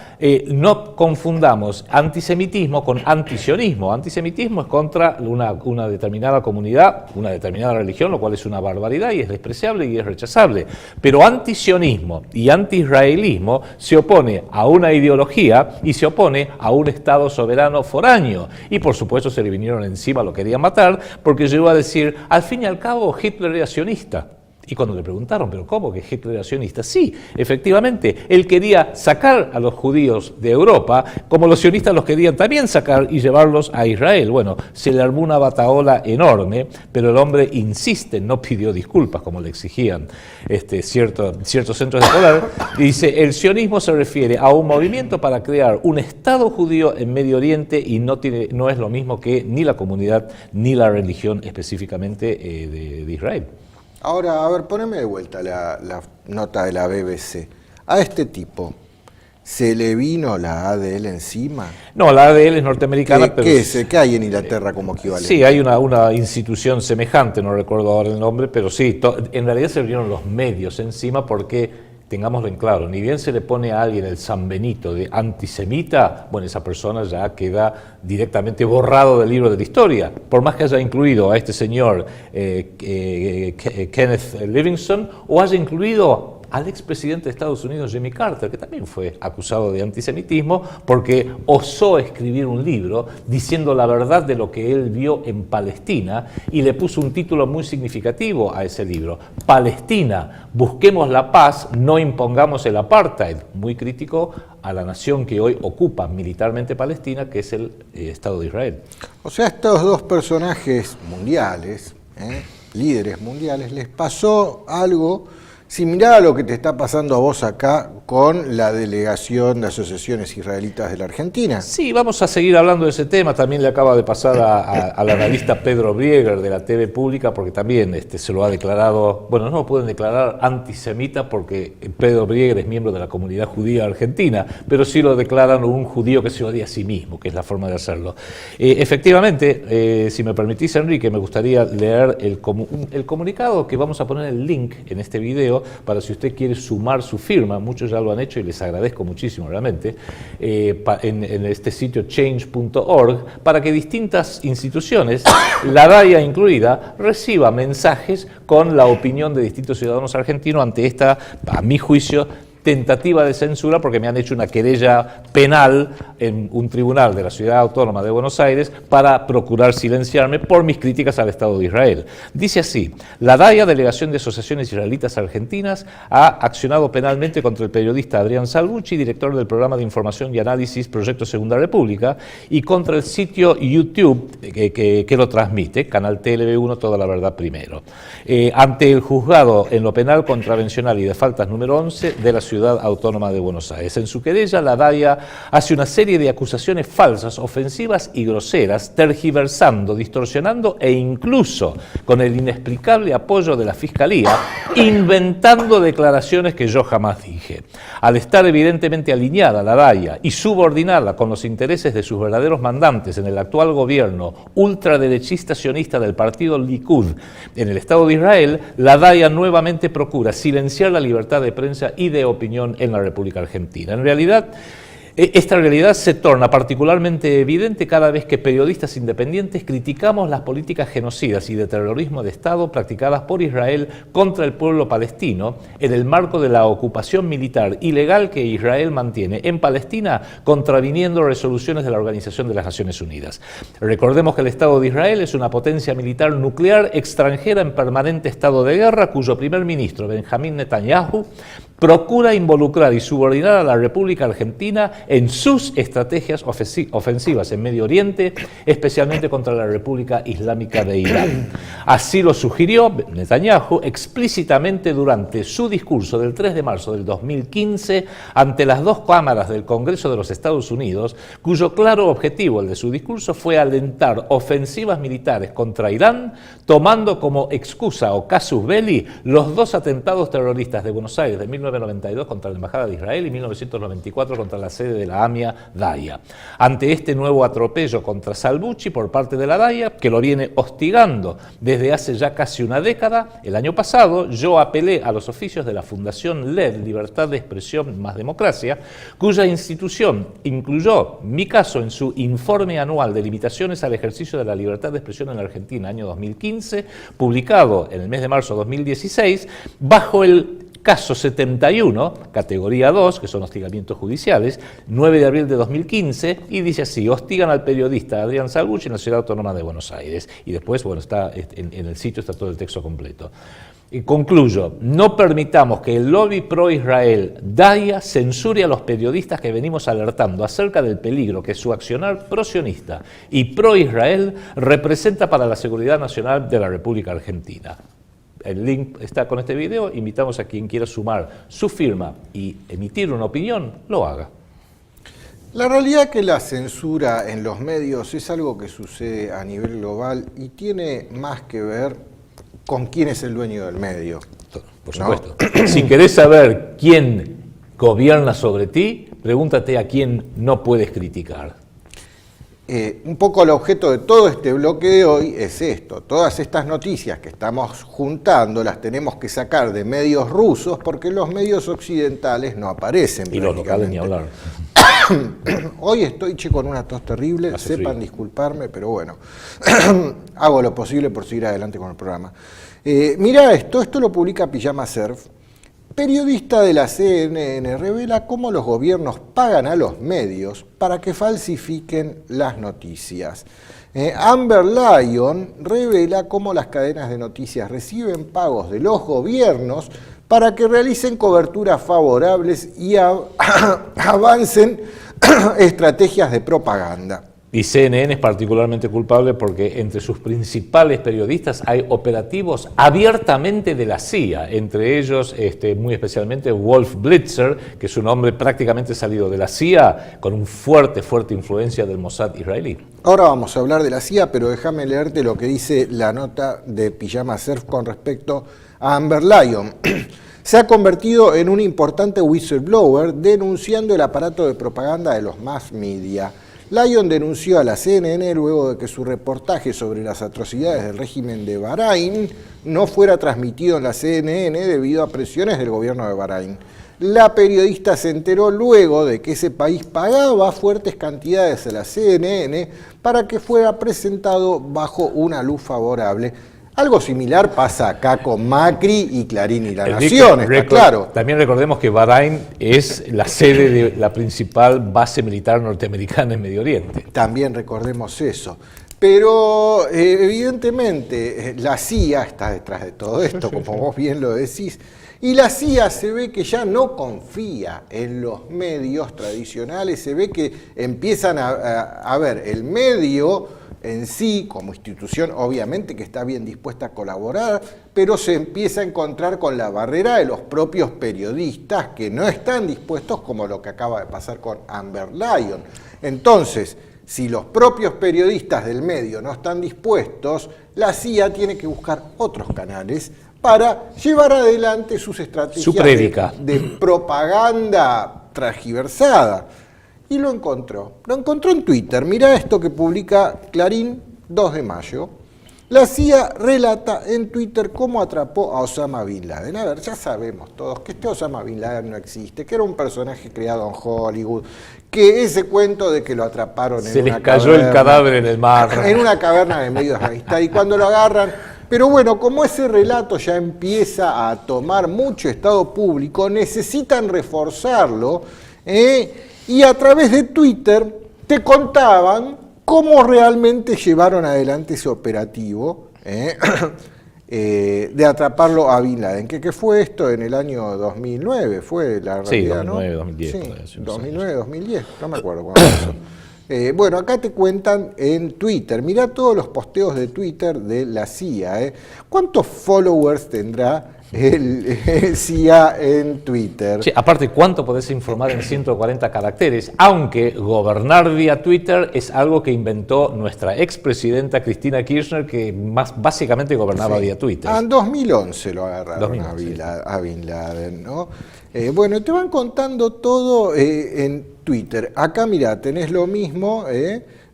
no confundamos antisemitismo con antisionismo. Antisemitismo es contra una determinada comunidad, una determinada religión, lo cual es una barbaridad y es despreciable y es rechazable. Pero antisionismo y antiisraelismo se opone a una ideología y se opone a un Estado soberano foráneo. Y por supuesto se le vinieron encima, lo querían matar, porque llegó a decir: al fin y al cabo Hitler era sionista. Y cuando le preguntaron: ¿pero cómo que Hitler era sionista? Sí, efectivamente, él quería sacar a los judíos de Europa, como los sionistas los querían también sacar y llevarlos a Israel. Bueno, se le armó una batahola enorme, pero el hombre insiste, no pidió disculpas como le exigían ciertos centros de poder, y dice: el sionismo se refiere a un movimiento para crear un Estado judío en Medio Oriente y no es lo mismo que ni la comunidad ni la religión específicamente de Israel. Ahora, a ver, poneme de vuelta la nota de la BBC. A este tipo, ¿se le vino la ADL encima? No, la ADL es norteamericana, pero... ¿Qué hay en Inglaterra como equivalente? Sí, hay una institución semejante, no recuerdo ahora el nombre, pero sí, en realidad se le vinieron los medios encima porque... Tengámoslo en claro, ni bien se le pone a alguien el San Benito de antisemita, bueno, esa persona ya queda directamente borrado del libro de la historia. Por más que haya incluido a este señor Kenneth Livingstone o haya incluido al expresidente de Estados Unidos, Jimmy Carter, que también fue acusado de antisemitismo porque osó escribir un libro diciendo la verdad de lo que él vio en Palestina y le puso un título muy significativo a ese libro: Palestina, busquemos la paz, no impongamos el apartheid, muy crítico a la nación que hoy ocupa militarmente Palestina, que es el Estado de Israel. O sea, estos dos personajes mundiales, líderes mundiales, les pasó algo similar a lo que te está pasando a vos acá con la delegación de asociaciones israelitas de la Argentina. Sí, vamos a seguir hablando de ese tema. También le acaba de pasar al analista Pedro Brieger de la TV Pública, porque también se lo ha declarado, bueno, no lo pueden declarar antisemita porque Pedro Brieger es miembro de la comunidad judía argentina, pero sí lo declaran un judío que se odia a sí mismo, que es la forma de hacerlo. Efectivamente, si me permitís, Enrique, me gustaría leer el comunicado, que vamos a poner el link en este video para si usted quiere sumar su firma. Muchos ya lo han hecho y les agradezco muchísimo realmente, en este sitio change.org, para que distintas instituciones, la DAIA incluida, reciba mensajes con la opinión de distintos ciudadanos argentinos ante esta, a mi juicio, tentativa de censura, porque me han hecho una querella penal en un tribunal de la Ciudad Autónoma de Buenos Aires para procurar silenciarme por mis críticas al Estado de Israel. Dice así: la DAIA, Delegación de Asociaciones Israelitas Argentinas, ha accionado penalmente contra el periodista Adrián Salvucci, director del programa de información y análisis Proyecto Segunda República, y contra el sitio YouTube que lo transmite, Canal TLV1 Toda la Verdad Primero, ante el juzgado en lo penal contravencional y de faltas número 11 de la Ciudad Autónoma de Buenos Aires. En su querella, la DAIA hace una serie de acusaciones falsas, ofensivas y groseras, tergiversando, distorsionando e incluso, con el inexplicable apoyo de la Fiscalía, inventando declaraciones que yo jamás dije. Al estar evidentemente alineada la DAIA y subordinada con los intereses de sus verdaderos mandantes en el actual gobierno ultraderechista sionista del partido Likud en el Estado de Israel, la DAIA nuevamente procura silenciar la libertad de prensa y de opinión en la República Argentina. En realidad, esta realidad se torna particularmente evidente cada vez que periodistas independientes criticamos las políticas genocidas y de terrorismo de Estado practicadas por Israel contra el pueblo palestino en el marco de la ocupación militar ilegal que Israel mantiene en Palestina, contraviniendo resoluciones de la Organización de las Naciones Unidas. Recordemos que el Estado de Israel es una potencia militar nuclear extranjera en permanente estado de guerra, cuyo primer ministro, Benjamín Netanyahu, procura involucrar y subordinar a la República Argentina en sus estrategias ofensivas en Medio Oriente, especialmente contra la República Islámica de Irán. Así lo sugirió Netanyahu explícitamente durante su discurso del 3 de marzo del 2015 ante las dos cámaras del Congreso de los Estados Unidos, cuyo claro objetivo, el de su discurso, fue alentar ofensivas militares contra Irán, tomando como excusa o casus belli los dos atentados terroristas de Buenos Aires de 1992 contra la Embajada de Israel y 1994 contra la sede de la AMIA DAIA. Ante este nuevo atropello contra Salvucci por parte de la DAIA, que lo viene hostigando desde hace ya casi una década, el año pasado yo apelé a los oficios de la Fundación LED, Libertad de Expresión más Democracia, cuya institución incluyó mi caso en su informe anual de limitaciones al ejercicio de la libertad de expresión en la Argentina, año 2015, publicado en el mes de marzo de 2016, bajo el caso 71, categoría 2, que son hostigamientos judiciales, 9 de abril de 2015, y dice así: hostigan al periodista Adrián Salvucci en la Ciudad Autónoma de Buenos Aires. Y después, bueno, está en el sitio está todo el texto completo. Y concluyo: no permitamos que el lobby pro-Israel DAIA censure a los periodistas que venimos alertando acerca del peligro que su accionar pro-sionista y pro-Israel representa para la seguridad nacional de la República Argentina. El link está con este video. Invitamos a quien quiera sumar su firma y emitir una opinión, lo haga. La realidad es que la censura en los medios es algo que sucede a nivel global y tiene más que ver con quién es el dueño del medio. Por supuesto. ¿No? Si querés saber quién gobierna sobre ti, pregúntate a quién no puedes criticar. Un poco el objeto de todo este bloque de hoy es esto: todas estas noticias que estamos juntando las tenemos que sacar de medios rusos porque los medios occidentales no aparecen. Y los locales ni hablar. Hoy estoy con una tos terrible, sepan disculparme, pero bueno, hago lo posible por seguir adelante con el programa. Mirá esto lo publica Pijama Surf. Periodista de la CNN revela cómo los gobiernos pagan a los medios para que falsifiquen las noticias. Amber Lyon revela cómo las cadenas de noticias reciben pagos de los gobiernos para que realicen coberturas favorables y avancen estrategias de propaganda. Y CNN es particularmente culpable porque entre sus principales periodistas hay operativos abiertamente de la CIA, entre ellos muy especialmente Wolf Blitzer, que es un hombre prácticamente salido de la CIA, con un fuerte influencia del Mossad israelí. Ahora vamos a hablar de la CIA, pero déjame leerte lo que dice la nota de Pijama Surf con respecto a Amber Lyon. Se ha convertido en un importante whistleblower denunciando el aparato de propaganda de los mass media. Lyon denunció a la CNN luego de que su reportaje sobre las atrocidades del régimen de Bahrein no fuera transmitido en la CNN debido a presiones del gobierno de Bahrein. La periodista se enteró luego de que ese país pagaba fuertes cantidades a la CNN para que fuera presentado bajo una luz favorable. Algo similar pasa acá con Macri y Clarín y La Nación, está claro. También recordemos que Bahrein es la sede de la principal base militar norteamericana en Medio Oriente. También recordemos eso. Pero evidentemente la CIA está detrás de todo esto, como vos bien lo decís, y la CIA se ve que ya no confía en los medios tradicionales, se ve que empiezan a ver el medio en sí, como institución, obviamente que está bien dispuesta a colaborar, pero se empieza a encontrar con la barrera de los propios periodistas que no están dispuestos, como lo que acaba de pasar con Amber Lyon. Entonces, si los propios periodistas del medio no están dispuestos, la CIA tiene que buscar otros canales para llevar adelante sus estrategias de propaganda transgiversada. Y lo encontró en Twitter. Mirá esto que publica Clarín 2 de mayo. La CIA relata en Twitter cómo atrapó a Osama Bin Laden. A ver, ya sabemos todos que Osama Bin Laden no existe, que era un personaje creado en Hollywood, que ese cuento de que lo atraparon se les cayó el cadáver en el mar. En una caverna de medio de Afganistán, y cuando lo agarran. Pero bueno, como ese relato ya empieza a tomar mucho estado público, necesitan reforzarlo, y a través de Twitter te contaban cómo realmente llevaron adelante ese operativo de atraparlo a Bin Laden. ¿Qué fue esto en el año 2009? Fue la realidad, sí, 2009, 2010. Sí, 2009, 2010, no me acuerdo cuándo pasó. Bueno, acá te cuentan en Twitter. Mirá todos los posteos de Twitter de la CIA. ¿Cuántos followers tendrá el CIA en Twitter? Sí, aparte, ¿cuánto podés informar en 140 caracteres? Aunque gobernar vía Twitter es algo que inventó nuestra expresidenta Cristina Kirchner, que básicamente gobernaba vía Twitter. En 2011 lo agarraron a Bin Laden, ¿no? Bueno, te van contando todo en Twitter. Acá, mirá, tenés lo mismo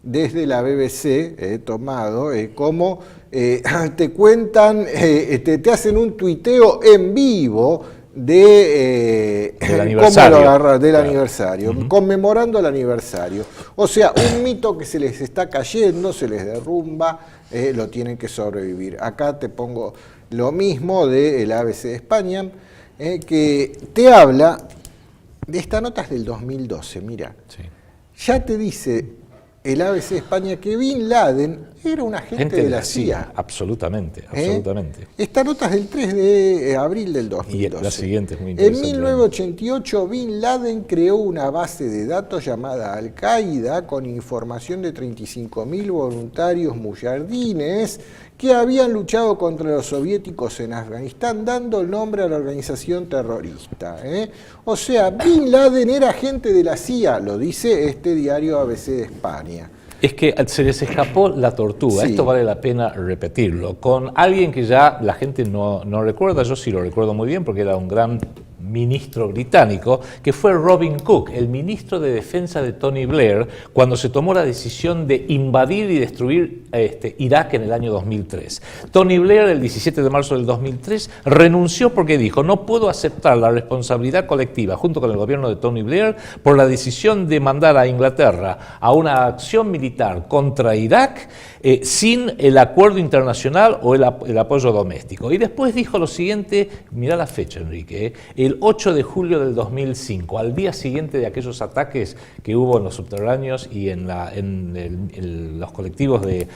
desde la BBC tomado, como te cuentan, te hacen un tuiteo en vivo del aniversario, aniversario, conmemorando el aniversario. O sea, un mito que se les está cayendo, se les derrumba, lo tienen que sobrevivir. Acá te pongo lo mismo del ABC de España, que te habla de esta nota es del 2012, mira. Sí. Ya te dice el ABC de España que Bin Laden era un agente de la CIA. Absolutamente. Esta nota es del 3 de abril del 2012. Y la siguiente es muy interesante. En 1988, Bin Laden creó una base de datos llamada Al-Qaeda con información de 35.000 voluntarios muyardines que habían luchado contra los soviéticos en Afganistán, dando el nombre a la organización terrorista. O sea, Bin Laden era agente de la CIA, lo dice este diario ABC de España. Es que se les escapó la tortuga, Sí. Esto vale la pena repetirlo, con alguien que ya la gente no recuerda, yo sí lo recuerdo muy bien porque era un gran ministro británico, que fue Robin Cook, el ministro de Defensa de Tony Blair, cuando se tomó la decisión de invadir y destruir Irak en el año 2003. Tony Blair, el 17 de marzo del 2003, renunció porque dijo: no puedo aceptar la responsabilidad colectiva, junto con el gobierno de Tony Blair, por la decisión de mandar a Inglaterra a una acción militar contra Irak sin el acuerdo internacional o el apoyo doméstico. Y después dijo lo siguiente, mirá la fecha, Enrique, el el 8 de julio del 2005, al día siguiente de aquellos ataques que hubo en los subterráneos y en los colectivos de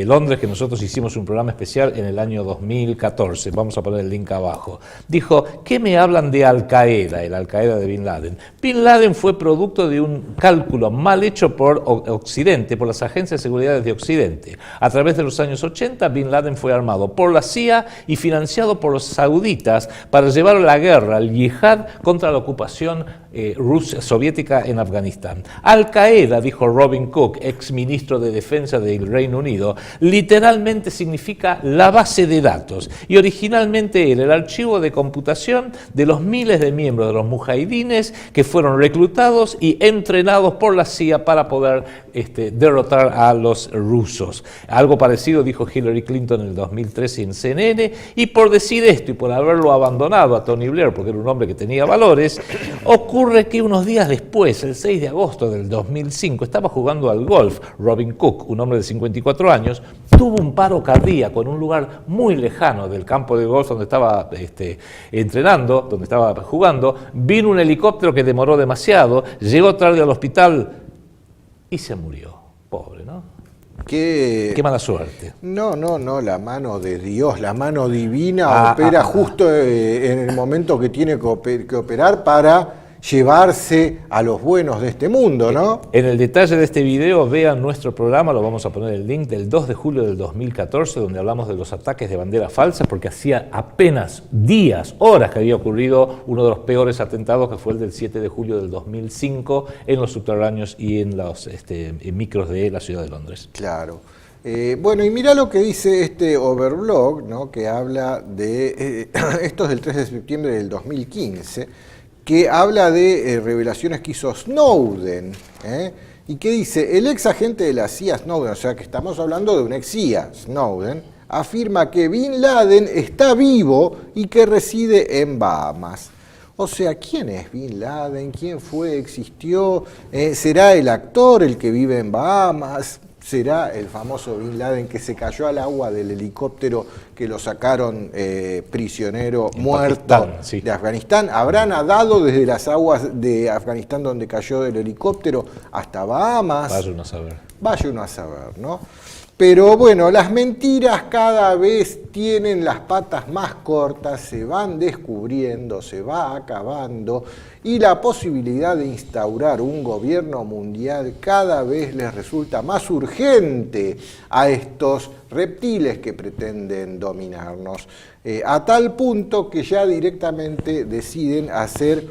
Londres, que nosotros hicimos un programa especial en el año 2014. Vamos a poner el link abajo. Dijo, ¿qué me hablan de Al-Qaeda, el Al-Qaeda de Bin Laden? Bin Laden fue producto de un cálculo mal hecho por Occidente, por las agencias de seguridad de Occidente. A través de los años 80, Bin Laden fue armado por la CIA y financiado por los sauditas para llevar la guerra, el yihad, contra la ocupación soviética en Afganistán. Al-Qaeda, dijo Robin Cook, ex ministro de Defensa del Reino Unido, literalmente significa la base de datos, y originalmente era el archivo de computación de los miles de miembros de los mujahidines que fueron reclutados y entrenados por la CIA para poder derrotar a los rusos. Algo parecido dijo Hillary Clinton en el 2013 en CNN, y por decir esto y por haberlo abandonado a Tony Blair, porque era un hombre que tenía valores, ocurre que unos días después, el 6 de agosto del 2005, estaba jugando al golf. Robin Cook, un hombre de 54 años, tuvo un paro cardíaco en un lugar muy lejano del campo de golf donde estaba entrenando, donde estaba jugando. Vino un helicóptero que demoró demasiado, llegó tarde al hospital y se murió. Pobre, ¿no? Qué mala suerte. No, la mano de Dios, la mano divina opera justo en el momento que tiene que operar para llevarse a los buenos de este mundo, ¿no? En el detalle de este video, vean nuestro programa, lo vamos a poner el link, del 2 de julio del 2014, donde hablamos de los ataques de bandera falsa, porque hacía apenas días, horas que había ocurrido uno de los peores atentados, que fue el del 7 de julio del 2005, en los subterráneos y en los micros de la ciudad de Londres. Claro. Bueno, y mira lo que dice este Overblog, ¿no? Que habla de, esto es del 3 de septiembre del 2015, que habla de revelaciones que hizo Snowden, y que dice, el ex agente de la CIA Snowden, o sea que estamos hablando de un ex CIA Snowden, afirma que Bin Laden está vivo y que reside en Bahamas. O sea, ¿quién es Bin Laden? ¿Quién fue? ¿Existió? ¿Será el actor el que vive en Bahamas? ¿Será el famoso Bin Laden que se cayó al agua del helicóptero que lo sacaron prisionero muerto de Afganistán? ¿Habrá nadado desde las aguas de Afganistán donde cayó el helicóptero hasta Bahamas? Vaya uno a saber. Vaya uno a saber, ¿no? Pero bueno, las mentiras cada vez tienen las patas más cortas, se van descubriendo, se va acabando, y la posibilidad de instaurar un gobierno mundial cada vez les resulta más urgente a estos reptiles que pretenden dominarnos, a tal punto que ya directamente deciden hacer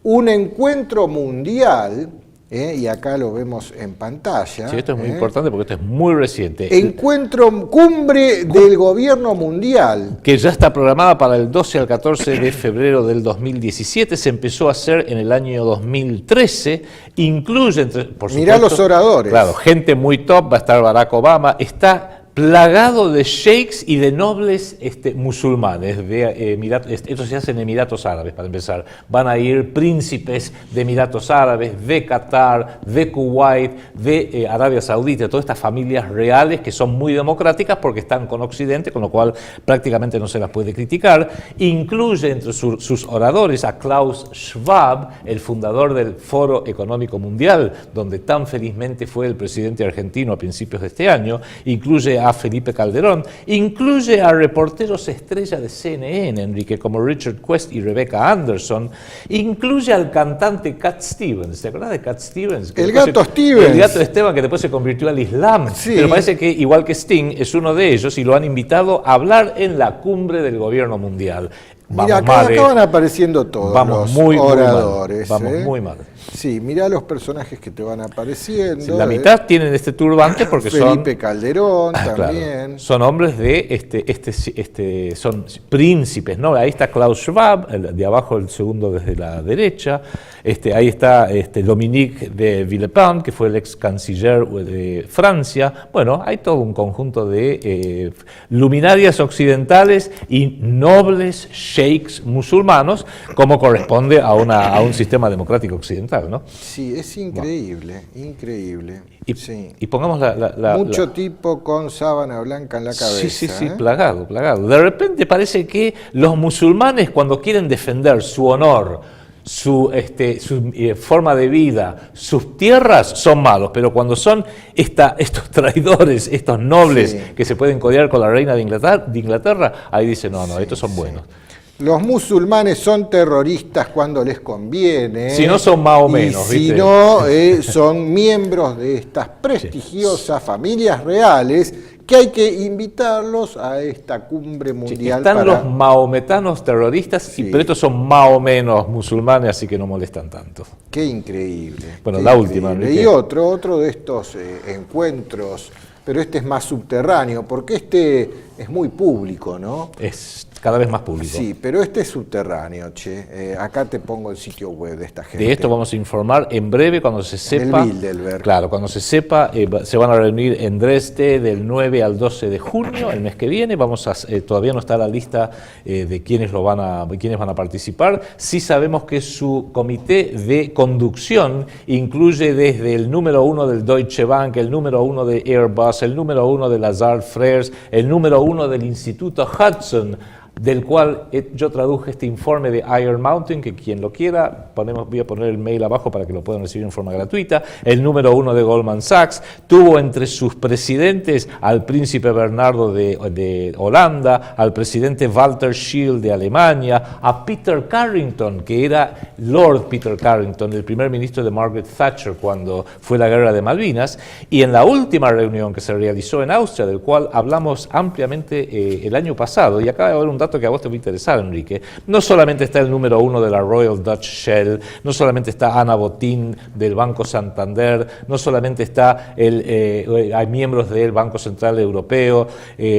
un encuentro mundial. Y acá lo vemos en pantalla. Sí, esto es muy importante porque esto es muy reciente. Cumbre del Gobierno Mundial. Que ya está programada para el 12 al 14 de febrero del 2017. Se empezó a hacer en el año 2013. Incluye, por supuesto, mirá los oradores. Claro, gente muy top. Va a estar Barack Obama. Está plagado de sheiks y de nobles musulmanes. Esto se hace en Emiratos Árabes, para empezar. Van a ir príncipes de Emiratos Árabes, de Qatar, de Kuwait, de Arabia Saudita, todas estas familias reales que son muy democráticas porque están con Occidente, con lo cual prácticamente no se las puede criticar. Incluye entre sus oradores a Klaus Schwab, el fundador del Foro Económico Mundial, donde tan felizmente fue el presidente argentino a principios de este año. Incluye a Felipe Calderón, incluye a reporteros estrella de CNN, Enrique, como Richard Quest y Rebecca Anderson, incluye al cantante Cat Stevens. ¿Te acuerdas de Cat Stevens? El gato Stevens. El gato de Esteban, que después se convirtió al Islam. Sí. Pero parece que, igual que Sting, es uno de ellos y lo han invitado a hablar en la cumbre del gobierno mundial. Mira, acá van apareciendo todos los oradores. Vamos muy mal. Sí, mira los personajes que te van apareciendo. Sí, la mitad tienen este turbante porque Felipe Calderón también. Claro, son hombres de son príncipes, ¿no? Ahí está Klaus Schwab, de abajo el segundo desde la derecha. Ahí está Dominique de Villepin, que fue el ex canciller de Francia. Bueno, hay todo un conjunto de luminarias occidentales y nobles sheiks musulmanos, como corresponde a un sistema democrático occidental, ¿no? Sí, es increíble, increíble. Y, sí. Y pongamos mucho tipo con sábana blanca en la cabeza. Sí, plagado, plagado. De repente parece que los musulmanes, cuando quieren defender su honor, su forma de vida, sus tierras, son malos, pero cuando son estos traidores, estos nobles que se pueden codear con la reina de Inglaterra, ahí dicen, no, estos son buenos. Los musulmanes son terroristas cuando les conviene. Si no son más o menos, y si no, son miembros de estas prestigiosas familias reales que hay que invitarlos a esta cumbre mundial. Están los mahometanos terroristas, pero estos son más o menos musulmanes, así que no molestan tanto. Qué increíble. Bueno, qué la increíble. última. Y otro de estos encuentros, pero este es más subterráneo, porque este es muy público, ¿no? Es cada vez más público. Sí, pero este es subterráneo, che. Acá te pongo el sitio web de esta gente. De esto vamos a informar en breve cuando se sepa. El Bilderberg. Claro, cuando se sepa, se van a reunir en Dresde del 9 al 12 de junio, el mes que viene. Todavía no está la lista de quiénes van a participar. Sí sabemos que su comité de conducción incluye desde el número 1 del Deutsche Bank, el número 1 de Airbus, el número 1 de Lazard Frères, el número 1 del Instituto Hudson, del cual yo traduje este informe de Iron Mountain, que quien lo quiera, voy a poner el mail abajo para que lo puedan recibir en forma gratuita. El número 1 de Goldman Sachs tuvo entre sus presidentes al príncipe Bernardo de Holanda, al presidente Walter Scheel de Alemania, a Peter Carrington, que era Lord Peter Carrington, el primer ministro de Margaret Thatcher cuando fue la guerra de Malvinas, y en la última reunión que se realizó en Austria, del cual hablamos ampliamente el año pasado, y acaba de haber un dato que a vos te va a interesar, Enrique. No solamente está el número 1 de la Royal Dutch Shell, no solamente está Ana Botín del Banco Santander, no solamente hay miembros del Banco Central Europeo,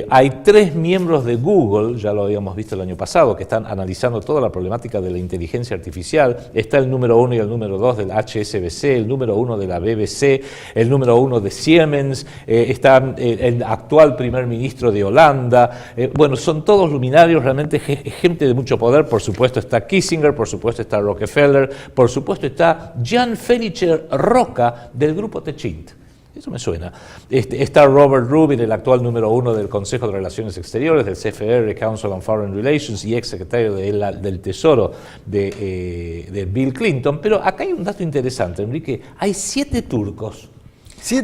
hay 3 miembros de Google, ya lo habíamos visto el año pasado, que están analizando toda la problemática de la inteligencia artificial. Está el número 1 y el número 2 del HSBC, el número 1 de la BBC, el número 1 de Siemens, está el actual primer ministro de Holanda. Bueno, son todos luminarios, realmente gente de mucho poder. Por supuesto está Kissinger, por supuesto está Rockefeller, por supuesto está Jan Fellicher Roca del grupo Techint. Eso me suena. Está Robert Rubin, el actual número 1 del Consejo de Relaciones Exteriores, del CFR, Council on Foreign Relations, y ex secretario del Tesoro de Bill Clinton. Pero acá hay un dato interesante, Enrique. Hay 7 turcos.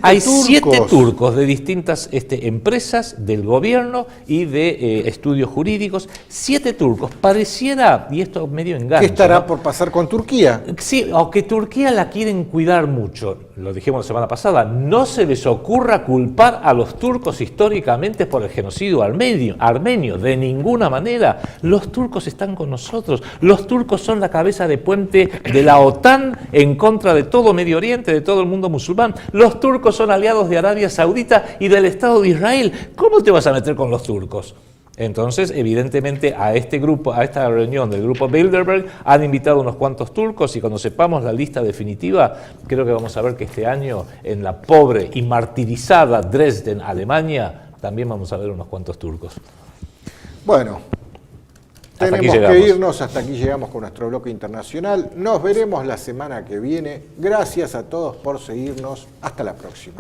Hay 7 turcos de distintas empresas del gobierno y de estudios jurídicos. 7 turcos. Pareciera, y esto medio engaño, ¿qué estará por pasar con Turquía? Sí, aunque Turquía la quieren cuidar mucho, lo dijimos la semana pasada, no se les ocurra culpar a los turcos históricamente por el genocidio armenio, de ninguna manera. Los turcos están con nosotros. Los turcos son la cabeza de puente de la OTAN en contra de todo Medio Oriente, de todo el mundo musulmán. Los turcos son aliados de Arabia Saudita y del Estado de Israel. ¿Cómo te vas a meter con los turcos? Entonces, evidentemente, a esta reunión del grupo Bilderberg han invitado unos cuantos turcos, y cuando sepamos la lista definitiva, creo que vamos a ver que este año, en la pobre y martirizada Dresden, Alemania, también vamos a ver unos cuantos turcos. Bueno, tenemos que irnos, hasta aquí llegamos con nuestro bloque internacional. Nos veremos la semana que viene. Gracias a todos por seguirnos. Hasta la próxima.